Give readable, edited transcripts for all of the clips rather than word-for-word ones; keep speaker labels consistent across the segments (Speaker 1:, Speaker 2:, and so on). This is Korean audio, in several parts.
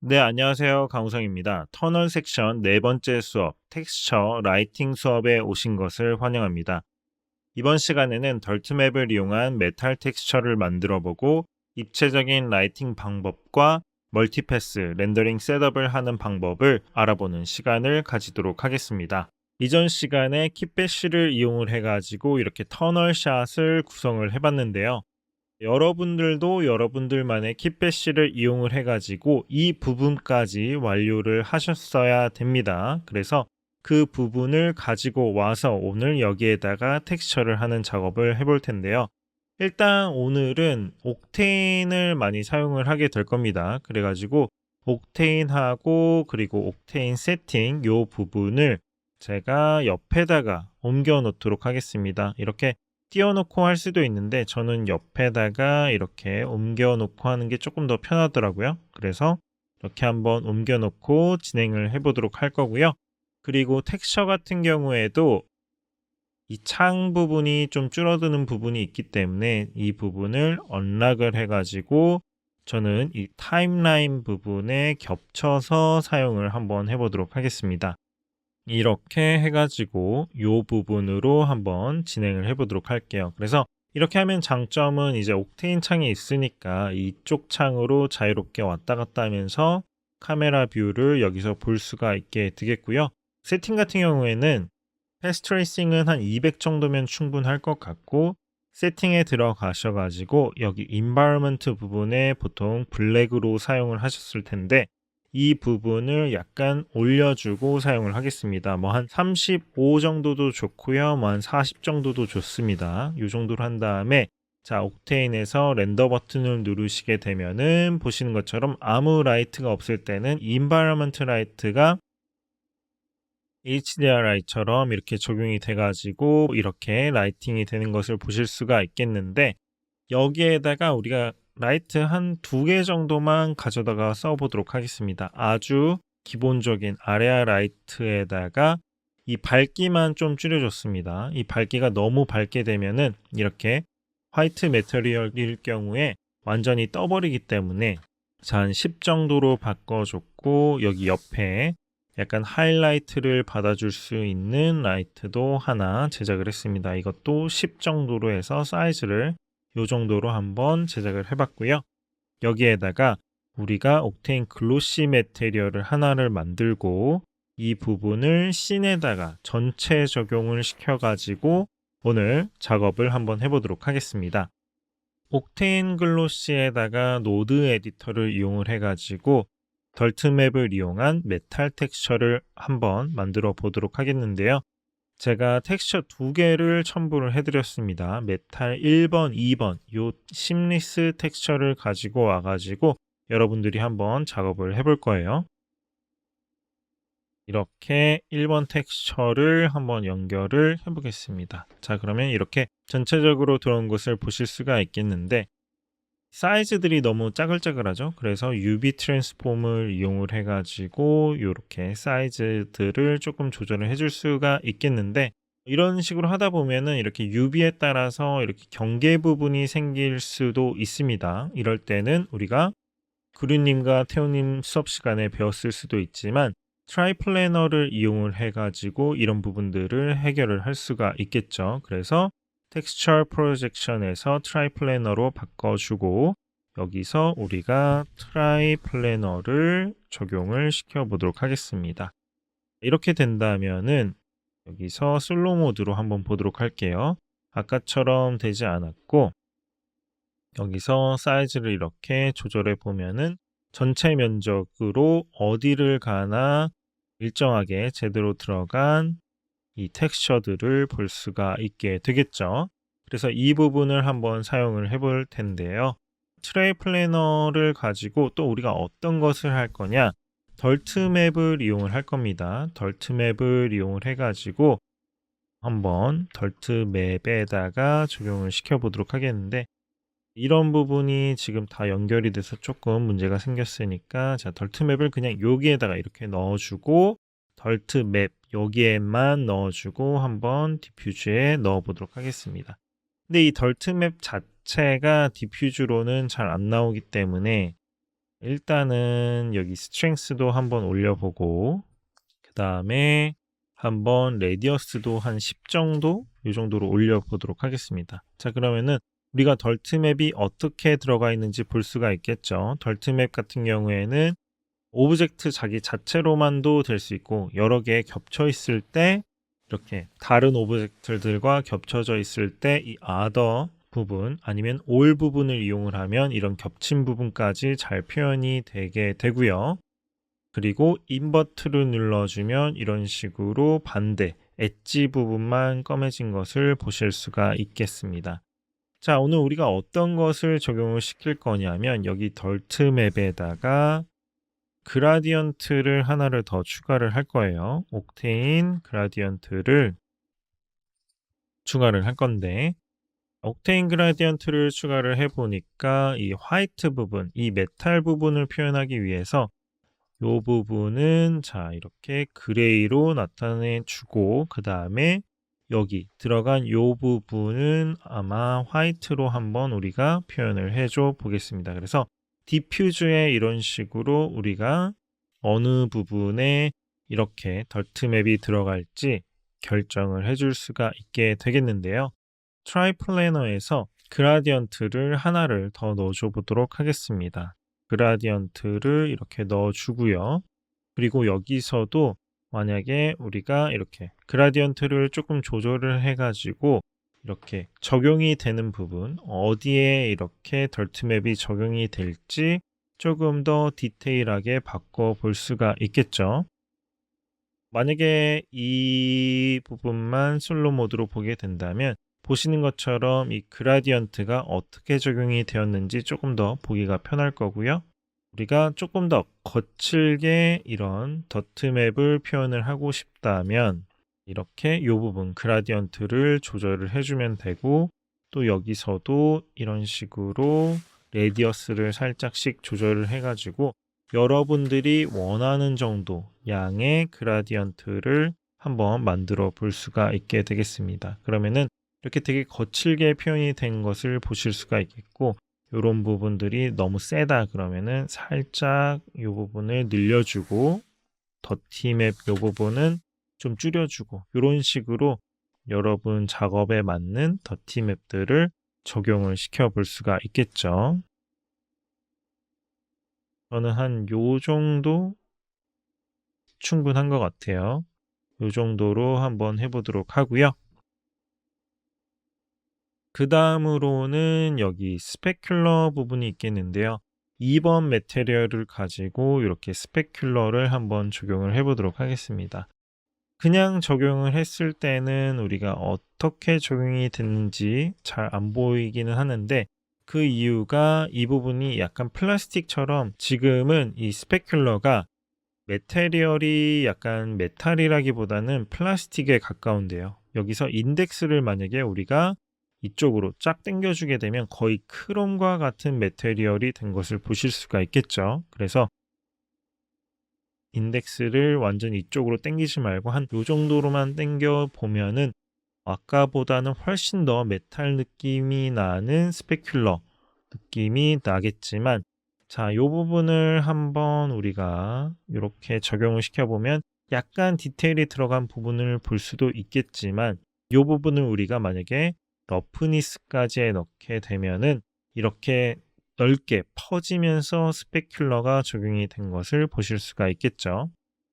Speaker 1: 네, 안녕하세요. 강우성입니다. 터널 섹션 네 번째 수업, 텍스처 라이팅 수업에 오신 것을 환영합니다. 이번 시간에는 덜트맵을 이용한 메탈 텍스처를 만들어 보고 입체적인 라이팅 방법과 멀티패스 렌더링 셋업을 하는 방법을 알아보는 시간을 가지도록 하겠습니다. 이전 시간에 킷배시를 이용을 해가지고 이렇게 터널 샷을 구성을 해봤는데요. 여러분들도 여러분들만의 kit배시를 이용을 해가지고 이 부분까지 완료를 하셨어야 됩니다. 그래서 그 부분을 가지고 와서 오늘 여기에다가 텍스처를 하는 작업을 해볼 텐데요. 일단 오늘은 옥테인을 많이 사용을 하게 될 겁니다. 그래가지고 옥테인하고 그리고 옥테인 세팅 요 부분을 제가 옆에다가 옮겨 놓도록 하겠습니다. 이렇게 띄워놓고 할 수도 있는데 저는 옆에다가 이렇게 옮겨 놓고 하는 게 조금 더 편하더라고요. 그래서 이렇게 한번 옮겨 놓고 진행을 해보도록 할 거고요. 그리고 텍스처 같은 경우에도 이 창 부분이 좀 줄어드는 부분이 있기 때문에 이 부분을 언락을 해가지고 저는 이 타임라인 부분에 겹쳐서 사용을 한번 해보도록 하겠습니다. 이렇게 해가지고 이 부분으로 한번 진행을 해보도록 할게요. 그래서 이렇게 하면 장점은 이제 옥테인 창이 있으니까 이쪽 창으로 자유롭게 왔다 갔다 하면서 카메라 뷰를 여기서 볼 수가 있게 되겠고요. 세팅 같은 경우에는 패스 트레이싱은 한 200 정도면 충분할 것 같고, 세팅에 들어가셔가지고 여기 environment 부분에 보통 블랙으로 사용을 하셨을 텐데 이 부분을 약간 올려주고 사용을 하겠습니다. 뭐 한 35 정도도 좋고요. 뭐 한 40 정도도 좋습니다. 이 정도로 한 다음에 자, 옥테인에서 렌더 버튼을 누르시게 되면은 보시는 것처럼 아무 라이트가 없을 때는 environment 라이트가 HDRI처럼 이렇게 적용이 돼가지고 이렇게 라이팅이 되는 것을 보실 수가 있겠는데, 여기에다가 우리가 라이트 한 2개 정도만 가져다가 써보도록 하겠습니다. 아주 기본적인 아레아 라이트에다가 이 밝기만 좀 줄여줬습니다. 이 밝기가 너무 밝게 되면은 이렇게 화이트 매터리얼일 경우에 완전히 떠버리기 때문에 자, 한 10 정도로 바꿔줬고, 여기 옆에 약간 하이라이트를 받아줄 수 있는 라이트도 하나 제작을 했습니다. 이것도 10 정도로 해서 사이즈를 이 정도로 한번 제작을 해봤고요. 여기에다가 우리가 옥테인 글로시 매테리얼을 하나를 만들고 이 부분을 씬에다가 전체 적용을 시켜가지고 오늘 작업을 한번 해보도록 하겠습니다. 옥테인 글로시에다가 노드 에디터를 이용을 해가지고 덜트맵을 이용한 메탈 텍스처를 한번 만들어 보도록 하겠는데요. 제가 텍스처 2개를 첨부를 해드렸습니다. 메탈 1번, 2번 요 심리스 텍스처를 가지고 와가지고 여러분들이 한번 작업을 해볼 거예요. 이렇게 1번 텍스처를 한번 연결을 해보겠습니다. 자, 그러면 이렇게 전체적으로 들어온 것을 보실 수가 있겠는데 사이즈들이 너무 짜글짜글하죠. 그래서 UV 트랜스폼을 이용을 해가지고 이렇게 사이즈들을 조금 조절을 해줄 수가 있겠는데, 이런 식으로 하다 보면은 이렇게 UV에 따라서 이렇게 경계 부분이 생길 수도 있습니다. 이럴 때는 우리가 구류님과 태우님 수업 시간에 배웠을 수도 있지만 트라이플래너를 이용을 해가지고 이런 부분들을 해결을 할 수가 있겠죠. 그래서 텍스처 프로젝션에서 트라이플래너로 바꿔주고 여기서 우리가 트라이플래너를 적용을 시켜 보도록 하겠습니다. 이렇게 된다면은 여기서 슬로우 모드로 한번 보도록 할게요. 아까처럼 되지 않았고 여기서 사이즈를 이렇게 조절해 보면은 전체 면적으로 어디를 가나 일정하게 제대로 들어간 이 텍스처들을 볼 수가 있게 되겠죠. 그래서 이 부분을 한번 사용을 해볼 텐데요. 트레이 플래너를 가지고 또 우리가 어떤 것을 할 거냐, 덜트맵을 이용을 할 겁니다. 덜트맵을 이용을 해가지고 한번 덜트맵에다가 적용을 시켜 보도록 하겠는데, 이런 부분이 지금 다 연결이 돼서 조금 문제가 생겼으니까 자, 덜트맵을 그냥 여기에다가 이렇게 넣어주고 덜트맵 여기에만 넣어주고 한번 디퓨즈에 넣어보도록 하겠습니다. 근데 이 덜트맵 자체가 디퓨즈로는 잘 안 나오기 때문에 일단은 여기 스트렝스도 한번 올려보고, 그 다음에 한번 레디어스도 한 10 정도? 이 정도로 올려보도록 하겠습니다. 자, 그러면은 우리가 덜트맵이 어떻게 들어가 있는지 볼 수가 있겠죠. 덜트맵 같은 경우에는 오브젝트 자기 자체로만도 될 수 있고, 여러 개 겹쳐 있을 때, 이렇게 다른 오브젝트들과 겹쳐져 있을 때 이 other 부분 아니면 all 부분을 이용을 하면 이런 겹친 부분까지 잘 표현이 되게 되고요. 그리고 인버트를 눌러주면 이런 식으로 반대 엣지 부분만 검해진 것을 보실 수가 있겠습니다. 자, 오늘 우리가 어떤 것을 적용을 시킬 거냐면 여기 덜트맵에다가 그라디언트를 하나를 더 추가를 할 거예요. 옥테인 그라디언트를 추가를 할 건데, 옥테인 그라디언트를 추가를 해보니까 이 화이트 부분, 이 메탈 부분을 표현하기 위해서 이 부분은 자 이렇게 그레이로 나타내 주고, 그 다음에 여기 들어간 이 부분은 아마 화이트로 한번 우리가 표현을 해줘 보겠습니다. 그래서 디퓨즈에 이런 식으로 우리가 어느 부분에 이렇게 덜트맵이 들어갈지 결정을 해줄 수가 있게 되겠는데요. 트라이 플래너에서 그라디언트를 하나를 더 넣어줘 보도록 하겠습니다. 그라디언트를 이렇게 넣어주고요. 그리고 여기서도 만약에 우리가 이렇게 그라디언트를 조금 조절을 해가지고 이렇게 적용이 되는 부분, 어디에 이렇게 덜트맵이 적용이 될지 조금 더 디테일하게 바꿔볼 수가 있겠죠. 만약에 이 부분만 솔로 모드로 보게 된다면 보시는 것처럼 이 그라디언트가 어떻게 적용이 되었는지 조금 더 보기가 편할 거고요. 우리가 조금 더 거칠게 이런 더트맵을 표현을 하고 싶다면 이렇게 이 부분 그라디언트를 조절을 해주면 되고, 또 여기서도 이런 식으로 레디어스를 살짝씩 조절을 해가지고 여러분들이 원하는 정도 양의 그라디언트를 한번 만들어 볼 수가 있게 되겠습니다. 그러면은 이렇게 되게 거칠게 표현이 된 것을 보실 수가 있겠고, 이런 부분들이 너무 세다 그러면은 살짝 이 부분을 늘려주고, 더티맵 이 부분은 좀 줄여주고, 이런 식으로 여러분 작업에 맞는 더티맵들을 적용을 시켜 볼 수가 있겠죠. 저는 한 요 정도 충분한 것 같아요. 요 정도로 한번 해보도록 하고요. 그 다음으로는 여기 스페큘러 부분이 있겠는데요. 2번 메테리얼을 가지고 이렇게 스페큘러를 한번 적용을 해보도록 하겠습니다. 그냥 적용을 했을 때는 우리가 어떻게 적용이 됐는지 잘 안 보이기는 하는데, 그 이유가 이 부분이 약간 플라스틱처럼 지금은 이 스페큘러가 메테리얼이 약간 메탈이라기보다는 플라스틱에 가까운데요. 여기서 인덱스를 만약에 우리가 이쪽으로 쫙 당겨주게 되면 거의 크롬과 같은 메테리얼이 된 것을 보실 수가 있겠죠. 그래서 인덱스를 완전 이쪽으로 당기지 말고 한 요 정도로만 당겨 보면은 아까보다는 훨씬 더 메탈 느낌이 나는 스페큘러 느낌이 나겠지만, 자, 요 부분을 한번 우리가 이렇게 적용을 시켜보면 약간 디테일이 들어간 부분을 볼 수도 있겠지만, 요 부분을 우리가 만약에 러프니스까지 넣게 되면은 이렇게 넓게 퍼지면서 스페큘러가 적용이 된 것을 보실 수가 있겠죠.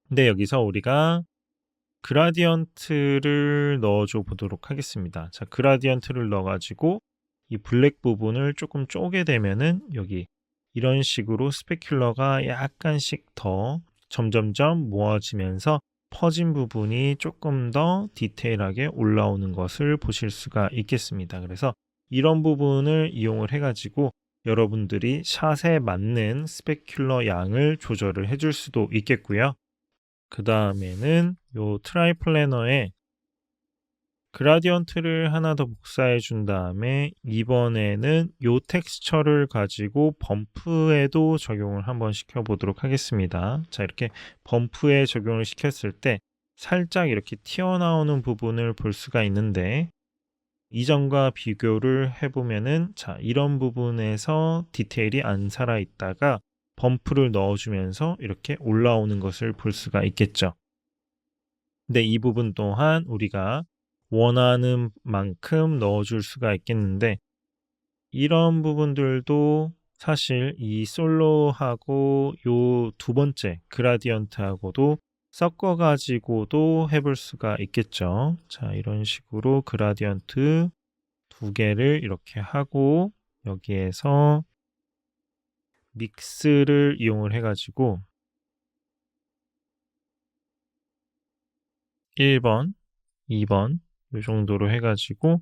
Speaker 1: 근데 여기서 우리가 그라디언트를 넣어줘 보도록 하겠습니다. 자, 그라디언트를 넣어가지고 이 블랙 부분을 조금 쪼개 되면은 여기 이런 식으로 스페큘러가 약간씩 더 점점점 모아지면서 퍼진 부분이 조금 더 디테일하게 올라오는 것을 보실 수가 있겠습니다. 그래서 이런 부분을 이용을 해가지고 여러분들이 샷에 맞는 스페큘러 양을 조절을 해줄 수도 있겠고요. 그 다음에는 요 트라이 플래너에 그라디언트를 하나 더 복사해 준 다음에 이번에는 요 텍스처를 가지고 범프에도 적용을 한번 시켜 보도록 하겠습니다. 자, 이렇게 범프에 적용을 시켰을 때 살짝 이렇게 튀어나오는 부분을 볼 수가 있는데, 이전과 비교를 해보면은 자, 이런 부분에서 디테일이 안 살아 있다가 범프를 넣어주면서 이렇게 올라오는 것을 볼 수가 있겠죠. 근데 이 부분 또한 우리가 원하는 만큼 넣어줄 수가 있겠는데 이런 부분들도 사실 이 솔로하고 요 두 번째 그라디언트하고도 섞어 가지고도 해볼 수가 있겠죠. 자, 이런 식으로 그라디언트 두 개를 이렇게 하고 여기에서 믹스를 이용을 해 가지고 1번, 2번 요 정도로 해 가지고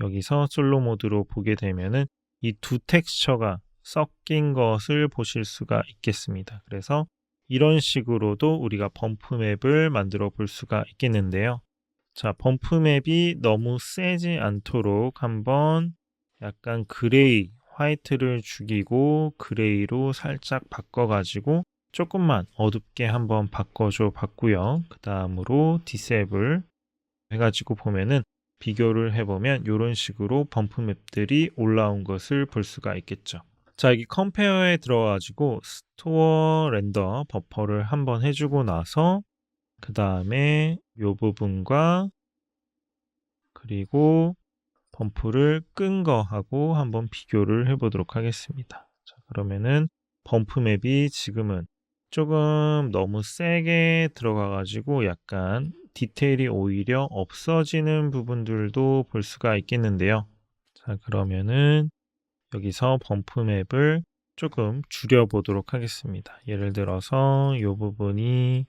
Speaker 1: 여기서 솔로 모드로 보게 되면은 이 두 텍스처가 섞인 것을 보실 수가 있겠습니다. 그래서 이런 식으로도 우리가 범프 맵을 만들어 볼 수가 있겠는데요. 자, 범프 맵이 너무 세지 않도록 한번 약간 그레이, 화이트를 죽이고 그레이로 살짝 바꿔가지고 조금만 어둡게 한번 바꿔줘 봤고요. 그 다음으로 디세이블 해가지고 보면은 비교를 해보면 이런 식으로 범프 맵들이 올라온 것을 볼 수가 있겠죠. 자, 여기 컴페어에 들어가지고 스토어 렌더 버퍼를 한번 해주고 나서 그 다음에 이 부분과 그리고 범프를 끈 거하고 한번 비교를 해보도록 하겠습니다. 자, 그러면은 범프 맵이 지금은 조금 너무 세게 들어가가지고 약간 디테일이 오히려 없어지는 부분들도 볼 수가 있겠는데요. 자, 그러면은 여기서 범프 맵을 조금 줄여보도록 하겠습니다. 예를 들어서 이 부분이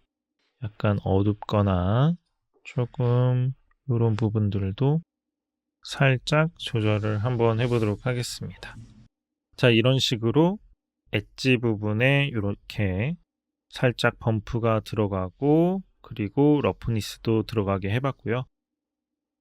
Speaker 1: 약간 어둡거나 조금 이런 부분들도 살짝 조절을 한번 해보도록 하겠습니다. 자, 이런 식으로 엣지 부분에 이렇게 살짝 범프가 들어가고 그리고 러프니스도 들어가게 해봤고요.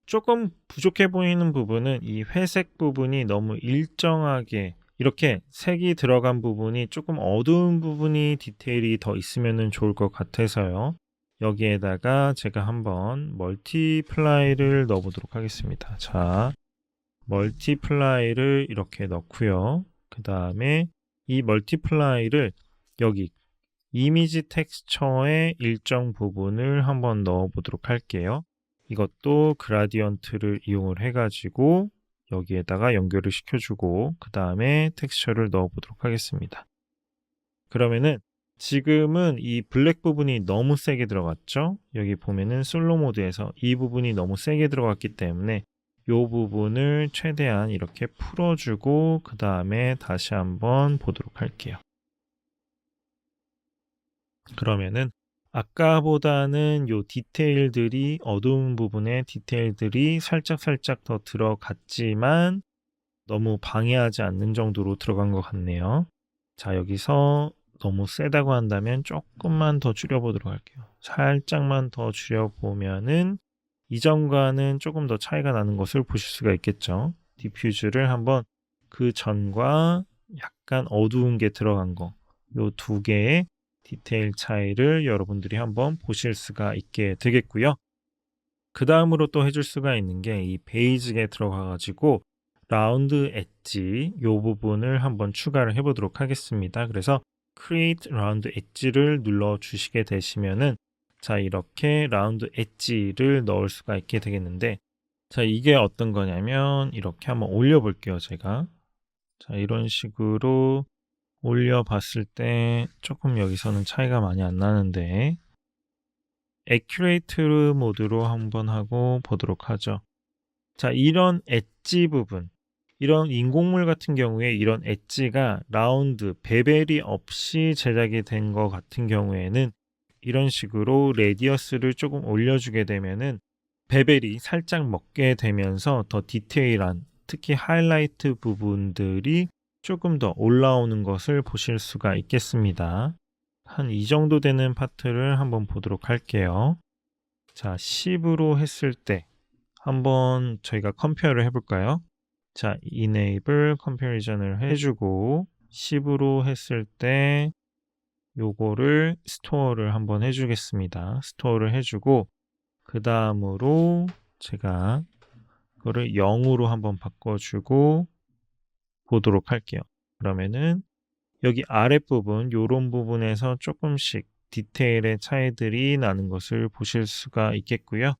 Speaker 1: 조금 부족해 보이는 부분은 이 회색 부분이 너무 일정하게 이렇게 색이 들어간 부분이 조금 어두운 부분이 디테일이 더 있으면 좋을 것 같아서요. 여기에다가 제가 한번 멀티플라이를 넣어보도록 하겠습니다. 자, 멀티플라이를 이렇게 넣고요. 그 다음에 이 멀티플라이를 여기 이미지 텍스처의 일정 부분을 한번 넣어보도록 할게요. 이것도 그라디언트를 이용을 해가지고 여기에다가 연결을 시켜주고 그 다음에 텍스처를 넣어보도록 하겠습니다. 그러면은 지금은 이 블랙 부분이 너무 세게 들어갔죠? 여기 보면은 솔로 모드에서 이 부분이 너무 세게 들어갔기 때문에 이 부분을 최대한 이렇게 풀어주고 그 다음에 다시 한번 보도록 할게요. 그러면은 아까보다는 요 디테일들이 어두운 부분에 디테일들이 살짝 더 들어갔지만 너무 방해하지 않는 정도로 들어간 것 같네요. 자, 여기서 너무 세다고 한다면 조금만 더 줄여보도록 할게요. 살짝만 더 줄여보면은 이전과는 조금 더 차이가 나는 것을 보실 수가 있겠죠. 디퓨즈를 한번 그 전과 약간 어두운 게 들어간 거, 요 두 개의 디테일 차이를 여러분들이 한번 보실 수가 있게 되겠고요. 그 다음으로 또 해줄 수가 있는 게 이 베이직에 들어가가지고 라운드 엣지 요 부분을 한번 추가를 해보도록 하겠습니다. 그래서 Create Round Edge를 눌러 주시게 되시면은 자, 이렇게 라운드 엣지를 넣을 수가 있게 되겠는데 자, 이게 어떤 거냐면 이렇게 한번 올려 볼게요, 제가. 자, 이런 식으로 올려 봤을 때 조금 여기서는 차이가 많이 안 나는데 Accurate 모드로 한번 하고 보도록 하죠. 자, 이런 엣지 부분, 이런 인공물 같은 경우에 이런 엣지가 라운드, 베벨이 없이 제작이 된 것 같은 경우에는 이런 식으로 레디어스를 조금 올려주게 되면은 베벨이 살짝 먹게 되면서 더 디테일한 특히 하이라이트 부분들이 조금 더 올라오는 것을 보실 수가 있겠습니다. 한 이 정도 되는 파트를 한번 보도록 할게요. 자, 10으로 했을 때 한번 저희가 컴페어를 해볼까요? 자, enable comparison을 해주고 10으로 했을 때 요거를 스토어를 한번 해주겠습니다. 스토어를 해주고 그 다음으로 제가 그거를 0으로 한번 바꿔주고 보도록 할게요. 그러면은 여기 아랫부분 요런 부분에서 조금씩 디테일의 차이들이 나는 것을 보실 수가 있겠고요.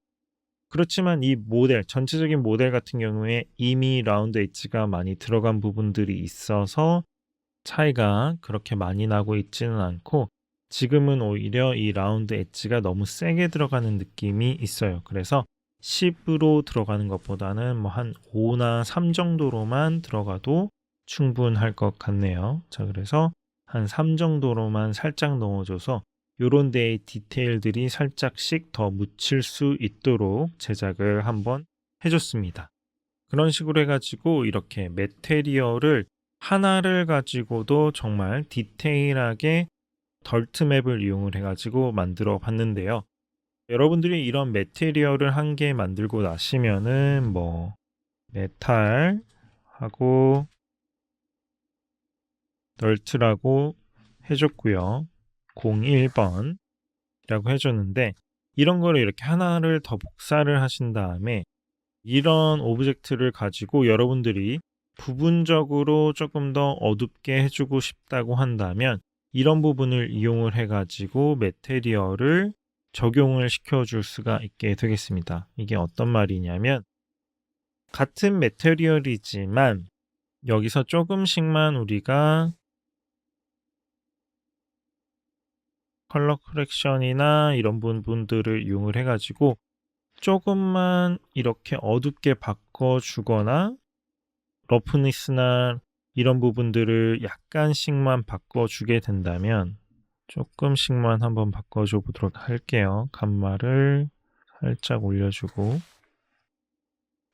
Speaker 1: 그렇지만 이 모델 전체적인 모델 같은 경우에 이미 라운드 엣지가 많이 들어간 부분들이 있어서 차이가 그렇게 많이 나고 있지는 않고 지금은 오히려 이 라운드 엣지가 너무 세게 들어가는 느낌이 있어요. 그래서 10으로 들어가는 것보다는 뭐 한 5나 3 정도로만 들어가도 충분할 것 같네요. 자, 그래서 한 3 정도로만 살짝 넣어줘서 요런 데의 디테일들이 살짝씩 더 묻힐 수 있도록 제작을 한번 해줬습니다. 그런 식으로 해가지고 이렇게 매테리얼을 하나를 가지고도 정말 디테일하게 덜트맵을 이용을 해가지고 만들어 봤는데요. 여러분들이 이런 매테리얼을 한 개 만들고 나시면은 뭐 메탈하고 덜트라고 해줬고요. 01번이라고 해줬는데 이런 거를 이렇게 하나를 더 복사를 하신 다음에 이런 오브젝트를 가지고 여러분들이 부분적으로 조금 더 어둡게 해주고 싶다고 한다면 이런 부분을 이용을 해가지고 매테리얼을 적용을 시켜줄 수가 있게 되겠습니다. 이게 어떤 말이냐면 같은 매테리얼이지만 여기서 조금씩만 우리가 컬러 커렉션이나 이런 부분들을 이용을 해가지고 조금만 이렇게 어둡게 바꿔주거나 러프니스나 이런 부분들을 약간씩만 바꿔주게 된다면 조금씩만 한번 바꿔줘 보도록 할게요. 감마를 살짝 올려주고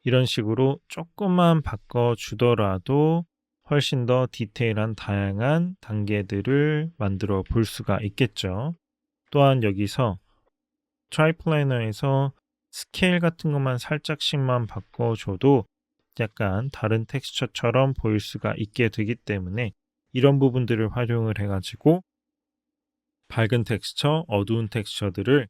Speaker 1: 이런 식으로 조금만 바꿔주더라도 훨씬 더 디테일한 다양한 단계들을 만들어 볼 수가 있겠죠. 또한 여기서 트라이플래너에서 스케일 같은 것만 살짝씩만 바꿔줘도 약간 다른 텍스처처럼 보일 수가 있게 되기 때문에 이런 부분들을 활용을 해가지고 밝은 텍스처, 어두운 텍스처들을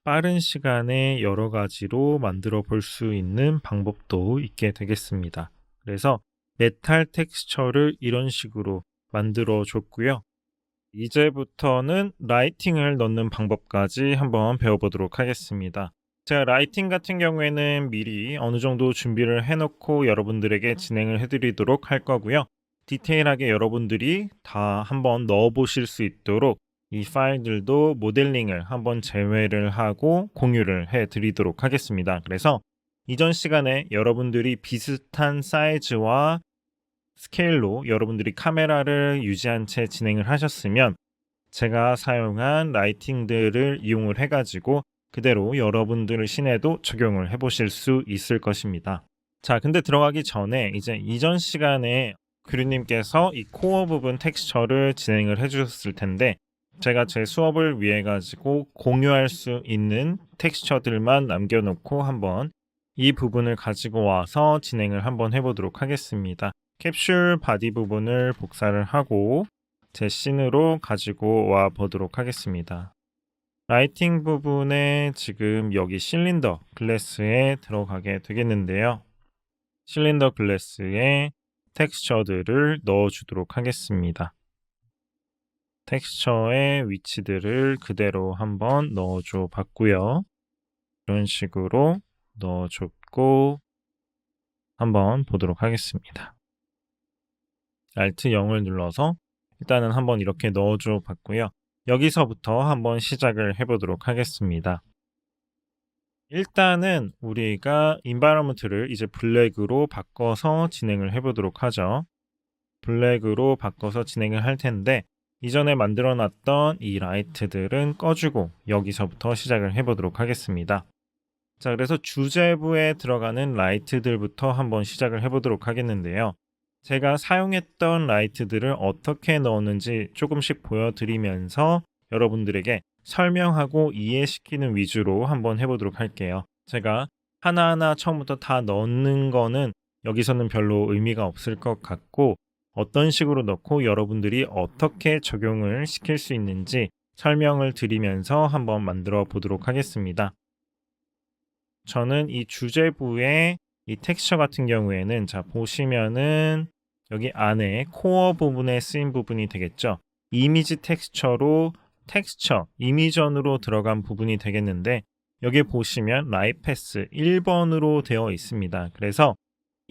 Speaker 1: 빠른 시간에 여러 가지로 만들어 볼 수 있는 방법도 있게 되겠습니다. 그래서 메탈 텍스처를 이런 식으로 만들어 줬고요. 이제부터는 라이팅을 넣는 방법까지 한번 배워보도록 하겠습니다. 제가 라이팅 같은 경우에는 미리 어느 정도 준비를 해놓고 여러분들에게 진행을 해드리도록 할 거고요. 디테일하게 여러분들이 다 한번 넣어보실 수 있도록 이 파일들도 모델링을 한번 제외를 하고 공유를 해드리도록 하겠습니다. 그래서 이전 시간에 여러분들이 비슷한 사이즈와 스케일로 여러분들이 카메라를 유지한 채 진행을 하셨으면 제가 사용한 라이팅들을 이용을 해가지고 그대로 여러분들 시내도 적용을 해보실 수 있을 것입니다. 자, 근데 들어가기 전에 이제 이전 시간에 규리님께서 이 코어 부분 텍스처를 진행을 해주셨을 텐데 제가 제 수업을 위해 가지고 공유할 수 있는 텍스처들만 남겨놓고 한번 이 부분을 가지고 와서 진행을 한번 해보도록 하겠습니다. 캡슐 바디 부분을 복사를 하고 제 씬으로 가지고 와 보도록 하겠습니다. 라이팅 부분에 지금 여기 실린더 글래스에 들어가게 되겠는데요. 실린더 글래스에 텍스처들을 넣어 주도록 하겠습니다. 텍스처의 위치들을 그대로 한번 넣어줘 봤고요. 이런 식으로 넣어줬고 한번 보도록 하겠습니다. Alt 0을 눌러서 일단은 한번 이렇게 넣어줘 봤고요. 여기서부터 한번 시작을 해보도록 하겠습니다. 일단은 우리가 environment를 이제 블랙으로 바꿔서 진행을 해보도록 하죠. 블랙으로 바꿔서 진행을 할 텐데 이전에 만들어 놨던 이 라이트들은 꺼주고 여기서부터 시작을 해보도록 하겠습니다. 자, 그래서 주제부에 들어가는 라이트들부터 한번 시작을 해보도록 하겠는데요. 제가 사용했던 라이트들을 어떻게 넣었는지 조금씩 보여드리면서 여러분들에게 설명하고 이해시키는 위주로 한번 해보도록 할게요. 제가 하나하나 처음부터 다 넣는 거는 여기서는 별로 의미가 없을 것 같고 어떤 식으로 넣고 여러분들이 어떻게 적용을 시킬 수 있는지 설명을 드리면서 한번 만들어 보도록 하겠습니다. 저는 이 주제부에 이 텍스처 같은 경우에는 자 보시면은 여기 안에 코어 부분에 쓰인 부분이 되겠죠. 이미지 텍스처로 텍스처, 이미전으로 들어간 부분이 되겠는데 여기 보시면 라이패스 1번으로 되어 있습니다. 그래서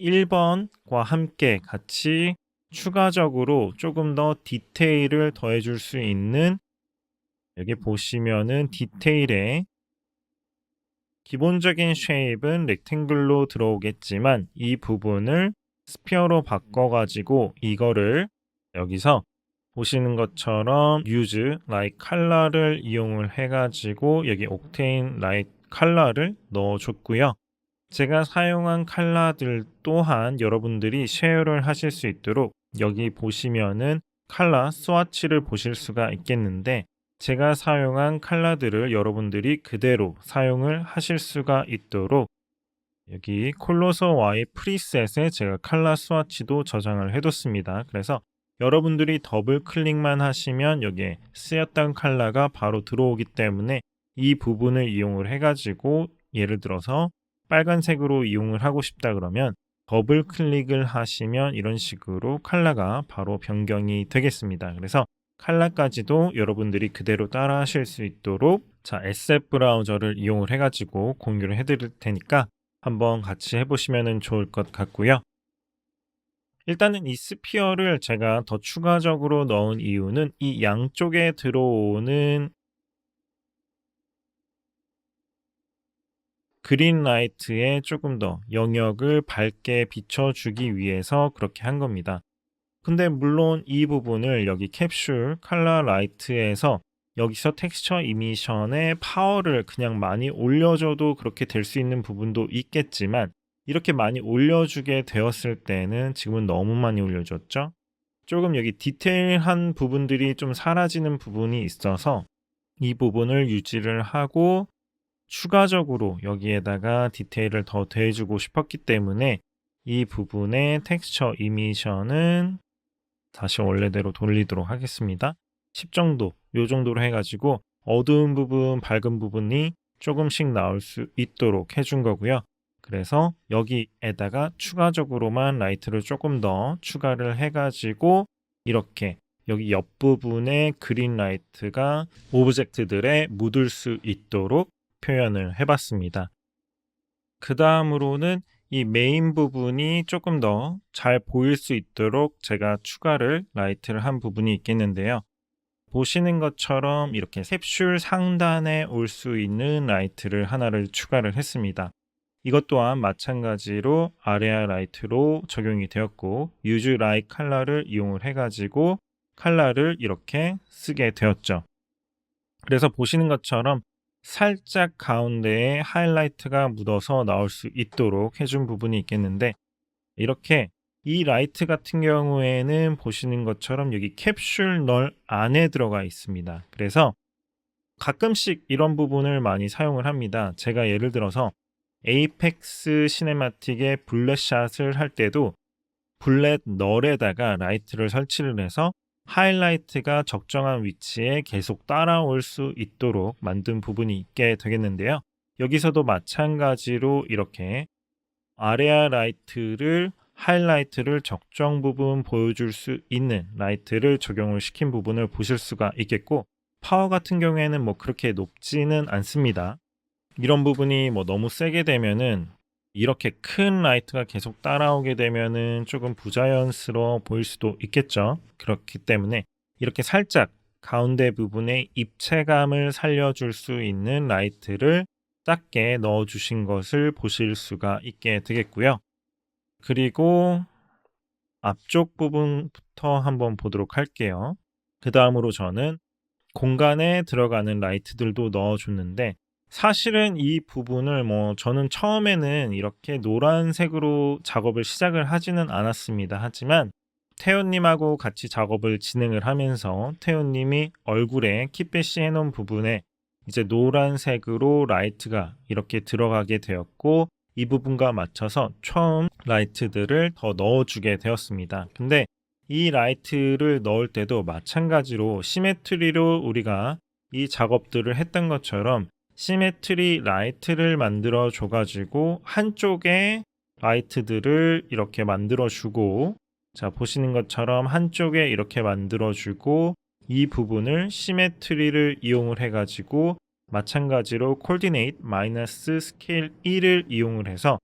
Speaker 1: 1번과 함께 같이 추가적으로 조금 더 디테일을 더해줄 수 있는 여기 보시면은 디테일에 기본적인 쉐입은 렉탱글로 들어오겠지만 이 부분을 스피어로 바꿔가지고 이거를 여기서 보시는 것처럼 use light color를 이용을 해가지고 여기 옥테인 라이트 컬러를 넣어줬고요. 제가 사용한 컬러들 또한 여러분들이 쉐어를 하실 수 있도록 여기 보시면은 컬러 스와치를 보실 수가 있겠는데 제가 사용한 컬러들을 여러분들이 그대로 사용을 하실 수가 있도록 여기 콜로서 Y 프리셋에 제가 컬러 스와치도 저장을 해뒀습니다. 그래서 여러분들이 더블 클릭만 하시면 여기에 쓰였던 컬러가 바로 들어오기 때문에 이 부분을 이용을 해가지고 예를 들어서 빨간색으로 이용을 하고 싶다 그러면 더블 클릭을 하시면 이런 식으로 컬러가 바로 변경이 되겠습니다. 그래서 컬러까지도 여러분들이 그대로 따라 하실 수 있도록 자, SF 브라우저를 이용을 해가지고 공유를 해드릴 테니까 한번 같이 해보시면 좋을 것 같고요. 일단은 이 스피어를 제가 더 추가적으로 넣은 이유는 이 양쪽에 들어오는 그린 라이트에 조금 더 영역을 밝게 비춰주기 위해서 그렇게 한 겁니다. 근데 물론 이 부분을 여기 캡슐 컬러 라이트에서 여기서 텍스처 이미션의 파워를 그냥 많이 올려줘도 그렇게 될 수 있는 부분도 있겠지만 이렇게 많이 올려주게 되었을 때는 지금은 너무 많이 올려줬죠. 조금 여기 디테일한 부분들이 좀 사라지는 부분이 있어서 이 부분을 유지를 하고 추가적으로 여기에다가 디테일을 더 더해주고 싶었기 때문에 이 부분의 텍스처 이미션은 다시 원래대로 돌리도록 하겠습니다. 10 정도, 요 정도로 해가지고 어두운 부분, 밝은 부분이 조금씩 나올 수 있도록 해준 거고요. 그래서 여기에다가 추가적으로만 라이트를 조금 더 추가를 해가지고 이렇게 여기 옆부분에 그린 라이트가 오브젝트들에 묻을 수 있도록 표현을 해봤습니다. 그 다음으로는 이 메인 부분이 조금 더 잘 보일 수 있도록 제가 추가를 라이트를 한 부분이 있겠는데요. 보시는 것처럼 이렇게 캡슐 상단에 올 수 있는 라이트를 하나를 추가를 했습니다. 이것 또한 마찬가지로 아레아 라이트로 적용이 되었고 use light 컬러를 이용을 해가지고 컬러를 이렇게 쓰게 되었죠. 그래서 보시는 것처럼 살짝 가운데에 하이라이트가 묻어서 나올 수 있도록 해준 부분이 있겠는데 이렇게 이 라이트 같은 경우에는 보시는 것처럼 여기 캡슐 널 안에 들어가 있습니다. 그래서 가끔씩 이런 부분을 많이 사용을 합니다. 제가 예를 들어서 에이펙스 시네마틱의 블랙샷을 할 때도 블랙 널에다가 라이트를 설치를 해서 하이라이트가 적정한 위치에 계속 따라올 수 있도록 만든 부분이 있게 되겠는데요. 여기서도 마찬가지로 이렇게 아레아 라이트를 하이라이트를 적정 부분 보여줄 수 있는 라이트를 적용을 시킨 부분을 보실 수가 있겠고 파워 같은 경우에는 뭐 그렇게 높지는 않습니다. 이런 부분이 뭐 너무 세게 되면은 이렇게 큰 라이트가 계속 따라오게 되면은 조금 부자연스러워 보일 수도 있겠죠. 그렇기 때문에 이렇게 살짝 가운데 부분에 입체감을 살려줄 수 있는 라이트를 작게 넣어주신 것을 보실 수가 있게 되겠고요. 그리고 앞쪽 부분부터 한번 보도록 할게요. 그 다음으로 저는 공간에 들어가는 라이트들도 넣어줬는데 사실은 이 부분을 뭐 저는 처음에는 이렇게 노란색으로 작업을 시작을 하지는 않았습니다. 하지만 태훈님하고 같이 작업을 진행을 하면서 태훈님이 얼굴에 kit배시 해놓은 부분에 이제 노란색으로 라이트가 이렇게 들어가게 되었고 이 부분과 맞춰서 처음 라이트들을 더 넣어주게 되었습니다. 근데 이 라이트를 넣을 때도 마찬가지로 시메트리로 우리가 이 작업들을 했던 것처럼 시메트리 라이트를 만들어 줘가지고 한쪽에 라이트들을 이렇게 만들어 주고 자, 보시는 것처럼 한쪽에 이렇게 만들어주고 이 부분을 시메트리를 이용을 해가지고 마찬가지로 코디네이트 마이너스 스케일 1을 이용을 해서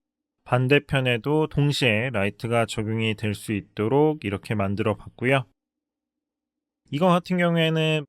Speaker 1: 반대편에도 동시에 라이트가 적용이 될 수 있도록 이렇게 만들어 봤고요. 이거 같은 경우에는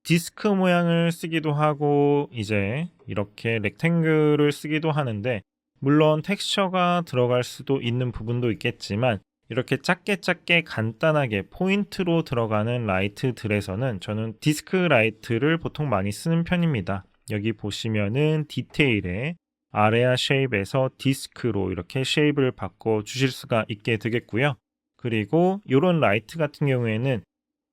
Speaker 1: 디스크 모양을 쓰기도 하고 이제 이렇게 렉탱글을 쓰기도 하는데, 물론 텍스처가 들어갈 수도 있는 부분도 있겠지만 이렇게 작게 간단하게 포인트로 들어가는 라이트들에서는 저는 디스크 라이트를 보통 많이 쓰는 편입니다. 여기 보시면은 디테일에 아레아 쉐입에서 디스크로 이렇게 쉐입을 바꿔 주실 수가 있게 되겠고요. 그리고 이런 라이트 같은 경우에는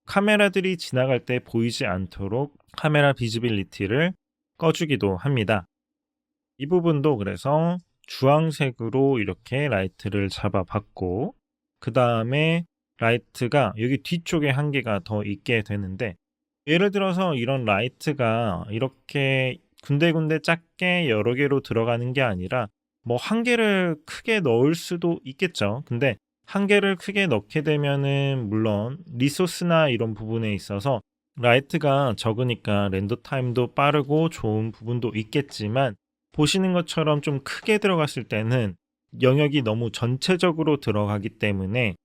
Speaker 1: 카메라들이 지나갈 때 보이지 않도록 카메라 비지빌리티를 꺼주기도 합니다. 이 부분도 그래서 주황색으로 이렇게 라이트를 잡아봤고, 그 다음에 라이트가 여기 뒤쪽에 한 개가 더 있게 되는데, 예를 들어서 이런 라이트가 이렇게 군데군데 작게 여러 개로 들어가는 게 아니라 뭐 한 개를 크게 넣을 수도 있겠죠. 근데 한 개를 크게 넣게 되면은 물론 리소스나 이런 부분에 있어서 라이트가 적으니까 렌더 타임도 빠르고 좋은 부분도 있겠지만, 보시는 것처럼 좀 크게 들어갔을 때는 영역이 너무 전체적으로 들어가기 때문에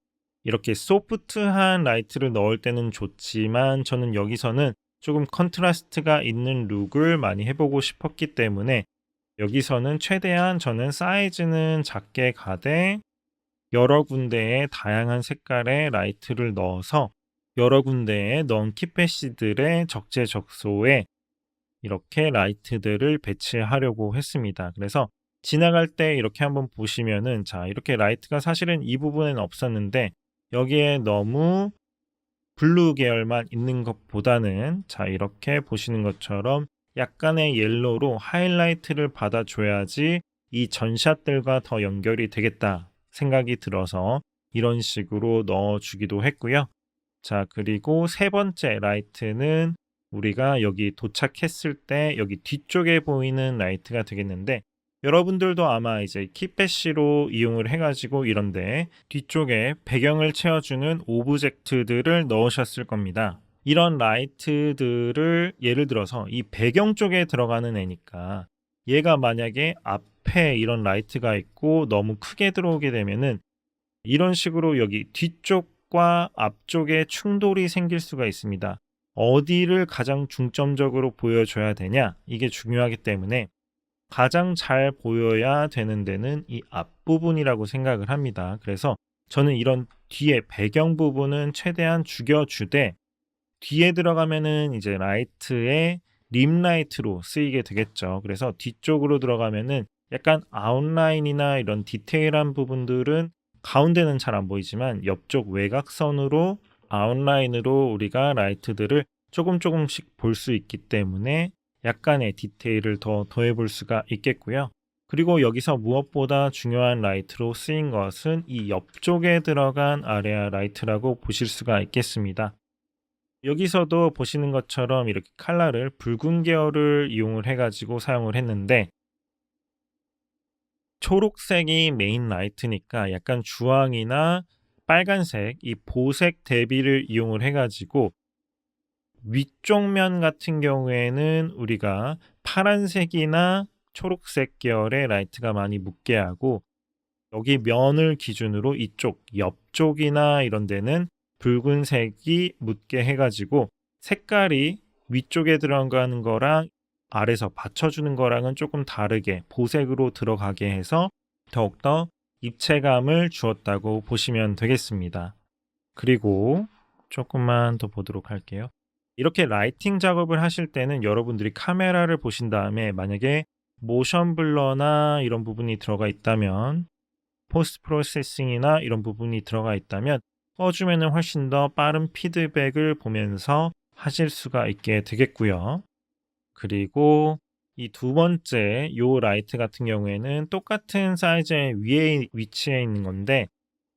Speaker 1: 이렇게 소프트한 라이트를 넣을 때는 좋지만, 저는 여기서는 조금 컨트라스트가 있는 룩을 많이 해보고 싶었기 때문에 여기서는 최대한 저는 사이즈는 작게 가되 여러 군데에 다양한 색깔의 라이트를 넣어서 여러 군데에 넣은 키패시들의 적재적소에 이렇게 라이트들을 배치하려고 했습니다. 그래서 지나갈 때 이렇게 한번 보시면은, 자, 이렇게 라이트가 사실은 이 부분에는 없었는데 여기에 너무 블루 계열만 있는 것보다는, 자, 이렇게 보시는 것처럼 약간의 옐로우로 하이라이트를 받아줘야지 이 전샷들과 더 연결이 되겠다 생각이 들어서 이런 식으로 넣어주기도 했고요. 자, 그리고 세 번째 라이트는 우리가 여기 도착했을 때 여기 뒤쪽에 보이는 라이트가 되겠는데, 여러분들도 아마 이제 키패시로 이용을 해가지고 이런데 뒤쪽에 배경을 채워주는 오브젝트들을 넣으셨을 겁니다. 이런 라이트들을 예를 들어서 이 배경 쪽에 들어가는 애니까 얘가 만약에 앞에 이런 라이트가 있고 너무 크게 들어오게 되면은 이런 식으로 여기 뒤쪽과 앞쪽에 충돌이 생길 수가 있습니다. 어디를 가장 중점적으로 보여줘야 되냐, 이게 중요하기 때문에 가장 잘 보여야 되는 데는 이 앞부분이라고 생각을 합니다. 그래서 저는 이런 뒤에 배경 부분은 최대한 죽여주되, 뒤에 들어가면은 이제 라이트의 림라이트로 쓰이게 되겠죠. 그래서 뒤쪽으로 들어가면은 약간 아웃라인이나 이런 디테일한 부분들은 가운데는 잘 안 보이지만 옆쪽 외곽선으로 아웃라인으로 우리가 라이트들을 조금씩 볼 수 있기 때문에 약간의 디테일을 더 더해볼 수가 있겠고요. 그리고 여기서 무엇보다 중요한 라이트로 쓰인 것은 이 옆쪽에 들어간 아레아 라이트라고 보실 수가 있겠습니다. 여기서도 보시는 것처럼 이렇게 컬러를 붉은 계열을 이용을 해가지고 사용을 했는데, 초록색이 메인 라이트니까 약간 주황이나 빨간색, 이 보색 대비를 이용을 해가지고 위쪽 면 같은 경우에는 우리가 파란색이나 초록색 계열의 라이트가 많이 묻게 하고, 여기 면을 기준으로 이쪽 옆쪽이나 이런 데는 붉은색이 묻게 해가지고 색깔이 위쪽에 들어가는 거랑 아래서 받쳐주는 거랑은 조금 다르게 보색으로 들어가게 해서 더욱더 입체감을 주었다고 보시면 되겠습니다. 그리고 조금만 더 보도록 할게요. 이렇게 라이팅 작업을 하실 때는 여러분들이 카메라를 보신 다음에 만약에 모션 블러나 이런 부분이 들어가 있다면, 포스트 프로세싱이나 이런 부분이 들어가 있다면 꺼주면은 훨씬 더 빠른 피드백을 보면서 하실 수가 있게 되겠고요. 그리고 이 두 번째 요 라이트 같은 경우에는 똑같은 사이즈의 위에 위치해 있는 건데,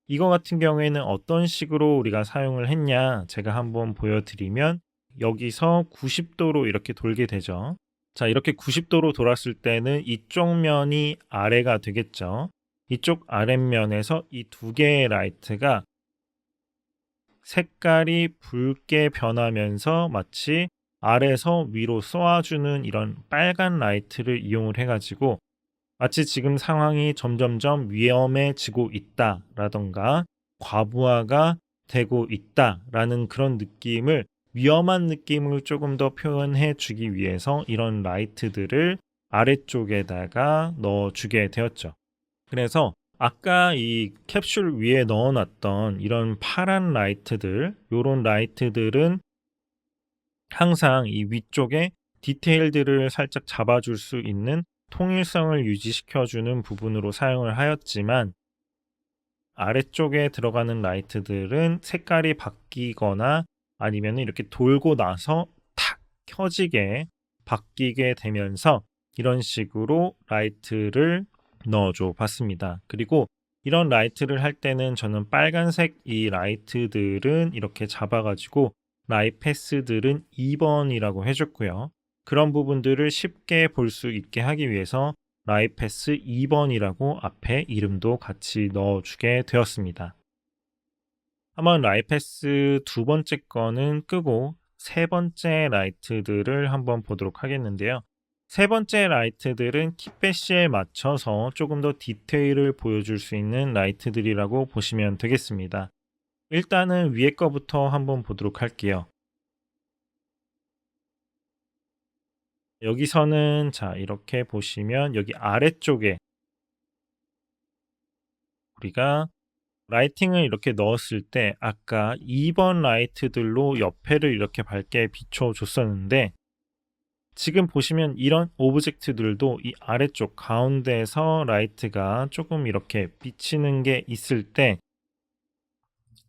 Speaker 1: 이거 같은 경우에는 어떤 식으로 우리가 사용을 했냐, 제가 한번 보여드리면 여기서 90도로 이렇게 돌게 되죠. 자, 이렇게 90도로 돌았을 때는 이쪽 면이 아래가 되겠죠. 이쪽 아랫면에서 이 두 개의 라이트가 색깔이 붉게 변하면서 마치 아래서 위로 쏘아주는 이런 빨간 라이트를 이용을 해가지고 마치 지금 상황이 점점점 위험해지고 있다라던가 과부하가 되고 있다라는 그런 느낌을 위험한 느낌을 조금 더 표현해 주기 위해서 이런 라이트들을 아래쪽에다가 넣어주게 되었죠. 그래서 아까 이 캡슐 위에 넣어놨던 이런 파란 라이트들, 요런 라이트들은 항상 이 위쪽에 디테일들을 살짝 잡아줄 수 있는 통일성을 유지시켜주는 부분으로 사용을 하였지만 아래쪽에 들어가는 라이트들은 색깔이 바뀌거나 아니면 이렇게 돌고 나서 탁 켜지게 바뀌게 되면서 이런 식으로 라이트를 넣어줘 봤습니다. 그리고 이런 라이트를 할 때는 저는 빨간색 이 라이트들은 이렇게 잡아가지고 라이패스들은 2번이라고 해줬고요. 그런 부분들을 쉽게 볼 수 있게 하기 위해서 라이패스 2번이라고 앞에 이름도 같이 넣어주게 되었습니다. 한번 라이패스 두 번째 거는 끄고 세 번째 라이트들을 한번 보도록 하겠는데요. 세 번째 라이트들은 kit배시에 맞춰서 조금 더 디테일을 보여줄 수 있는 라이트들이라고 보시면 되겠습니다. 일단은 위에 거부터 한번 보도록 할게요. 여기서는 자 이렇게 보시면 여기 아래쪽에 우리가 라이팅을 이렇게 넣었을 때 아까 2번 라이트들로 옆에를 이렇게 밝게 비춰줬었는데 지금 보시면 이런 오브젝트들도 이 아래쪽 가운데에서 라이트가 조금 이렇게 비치는 게 있을 때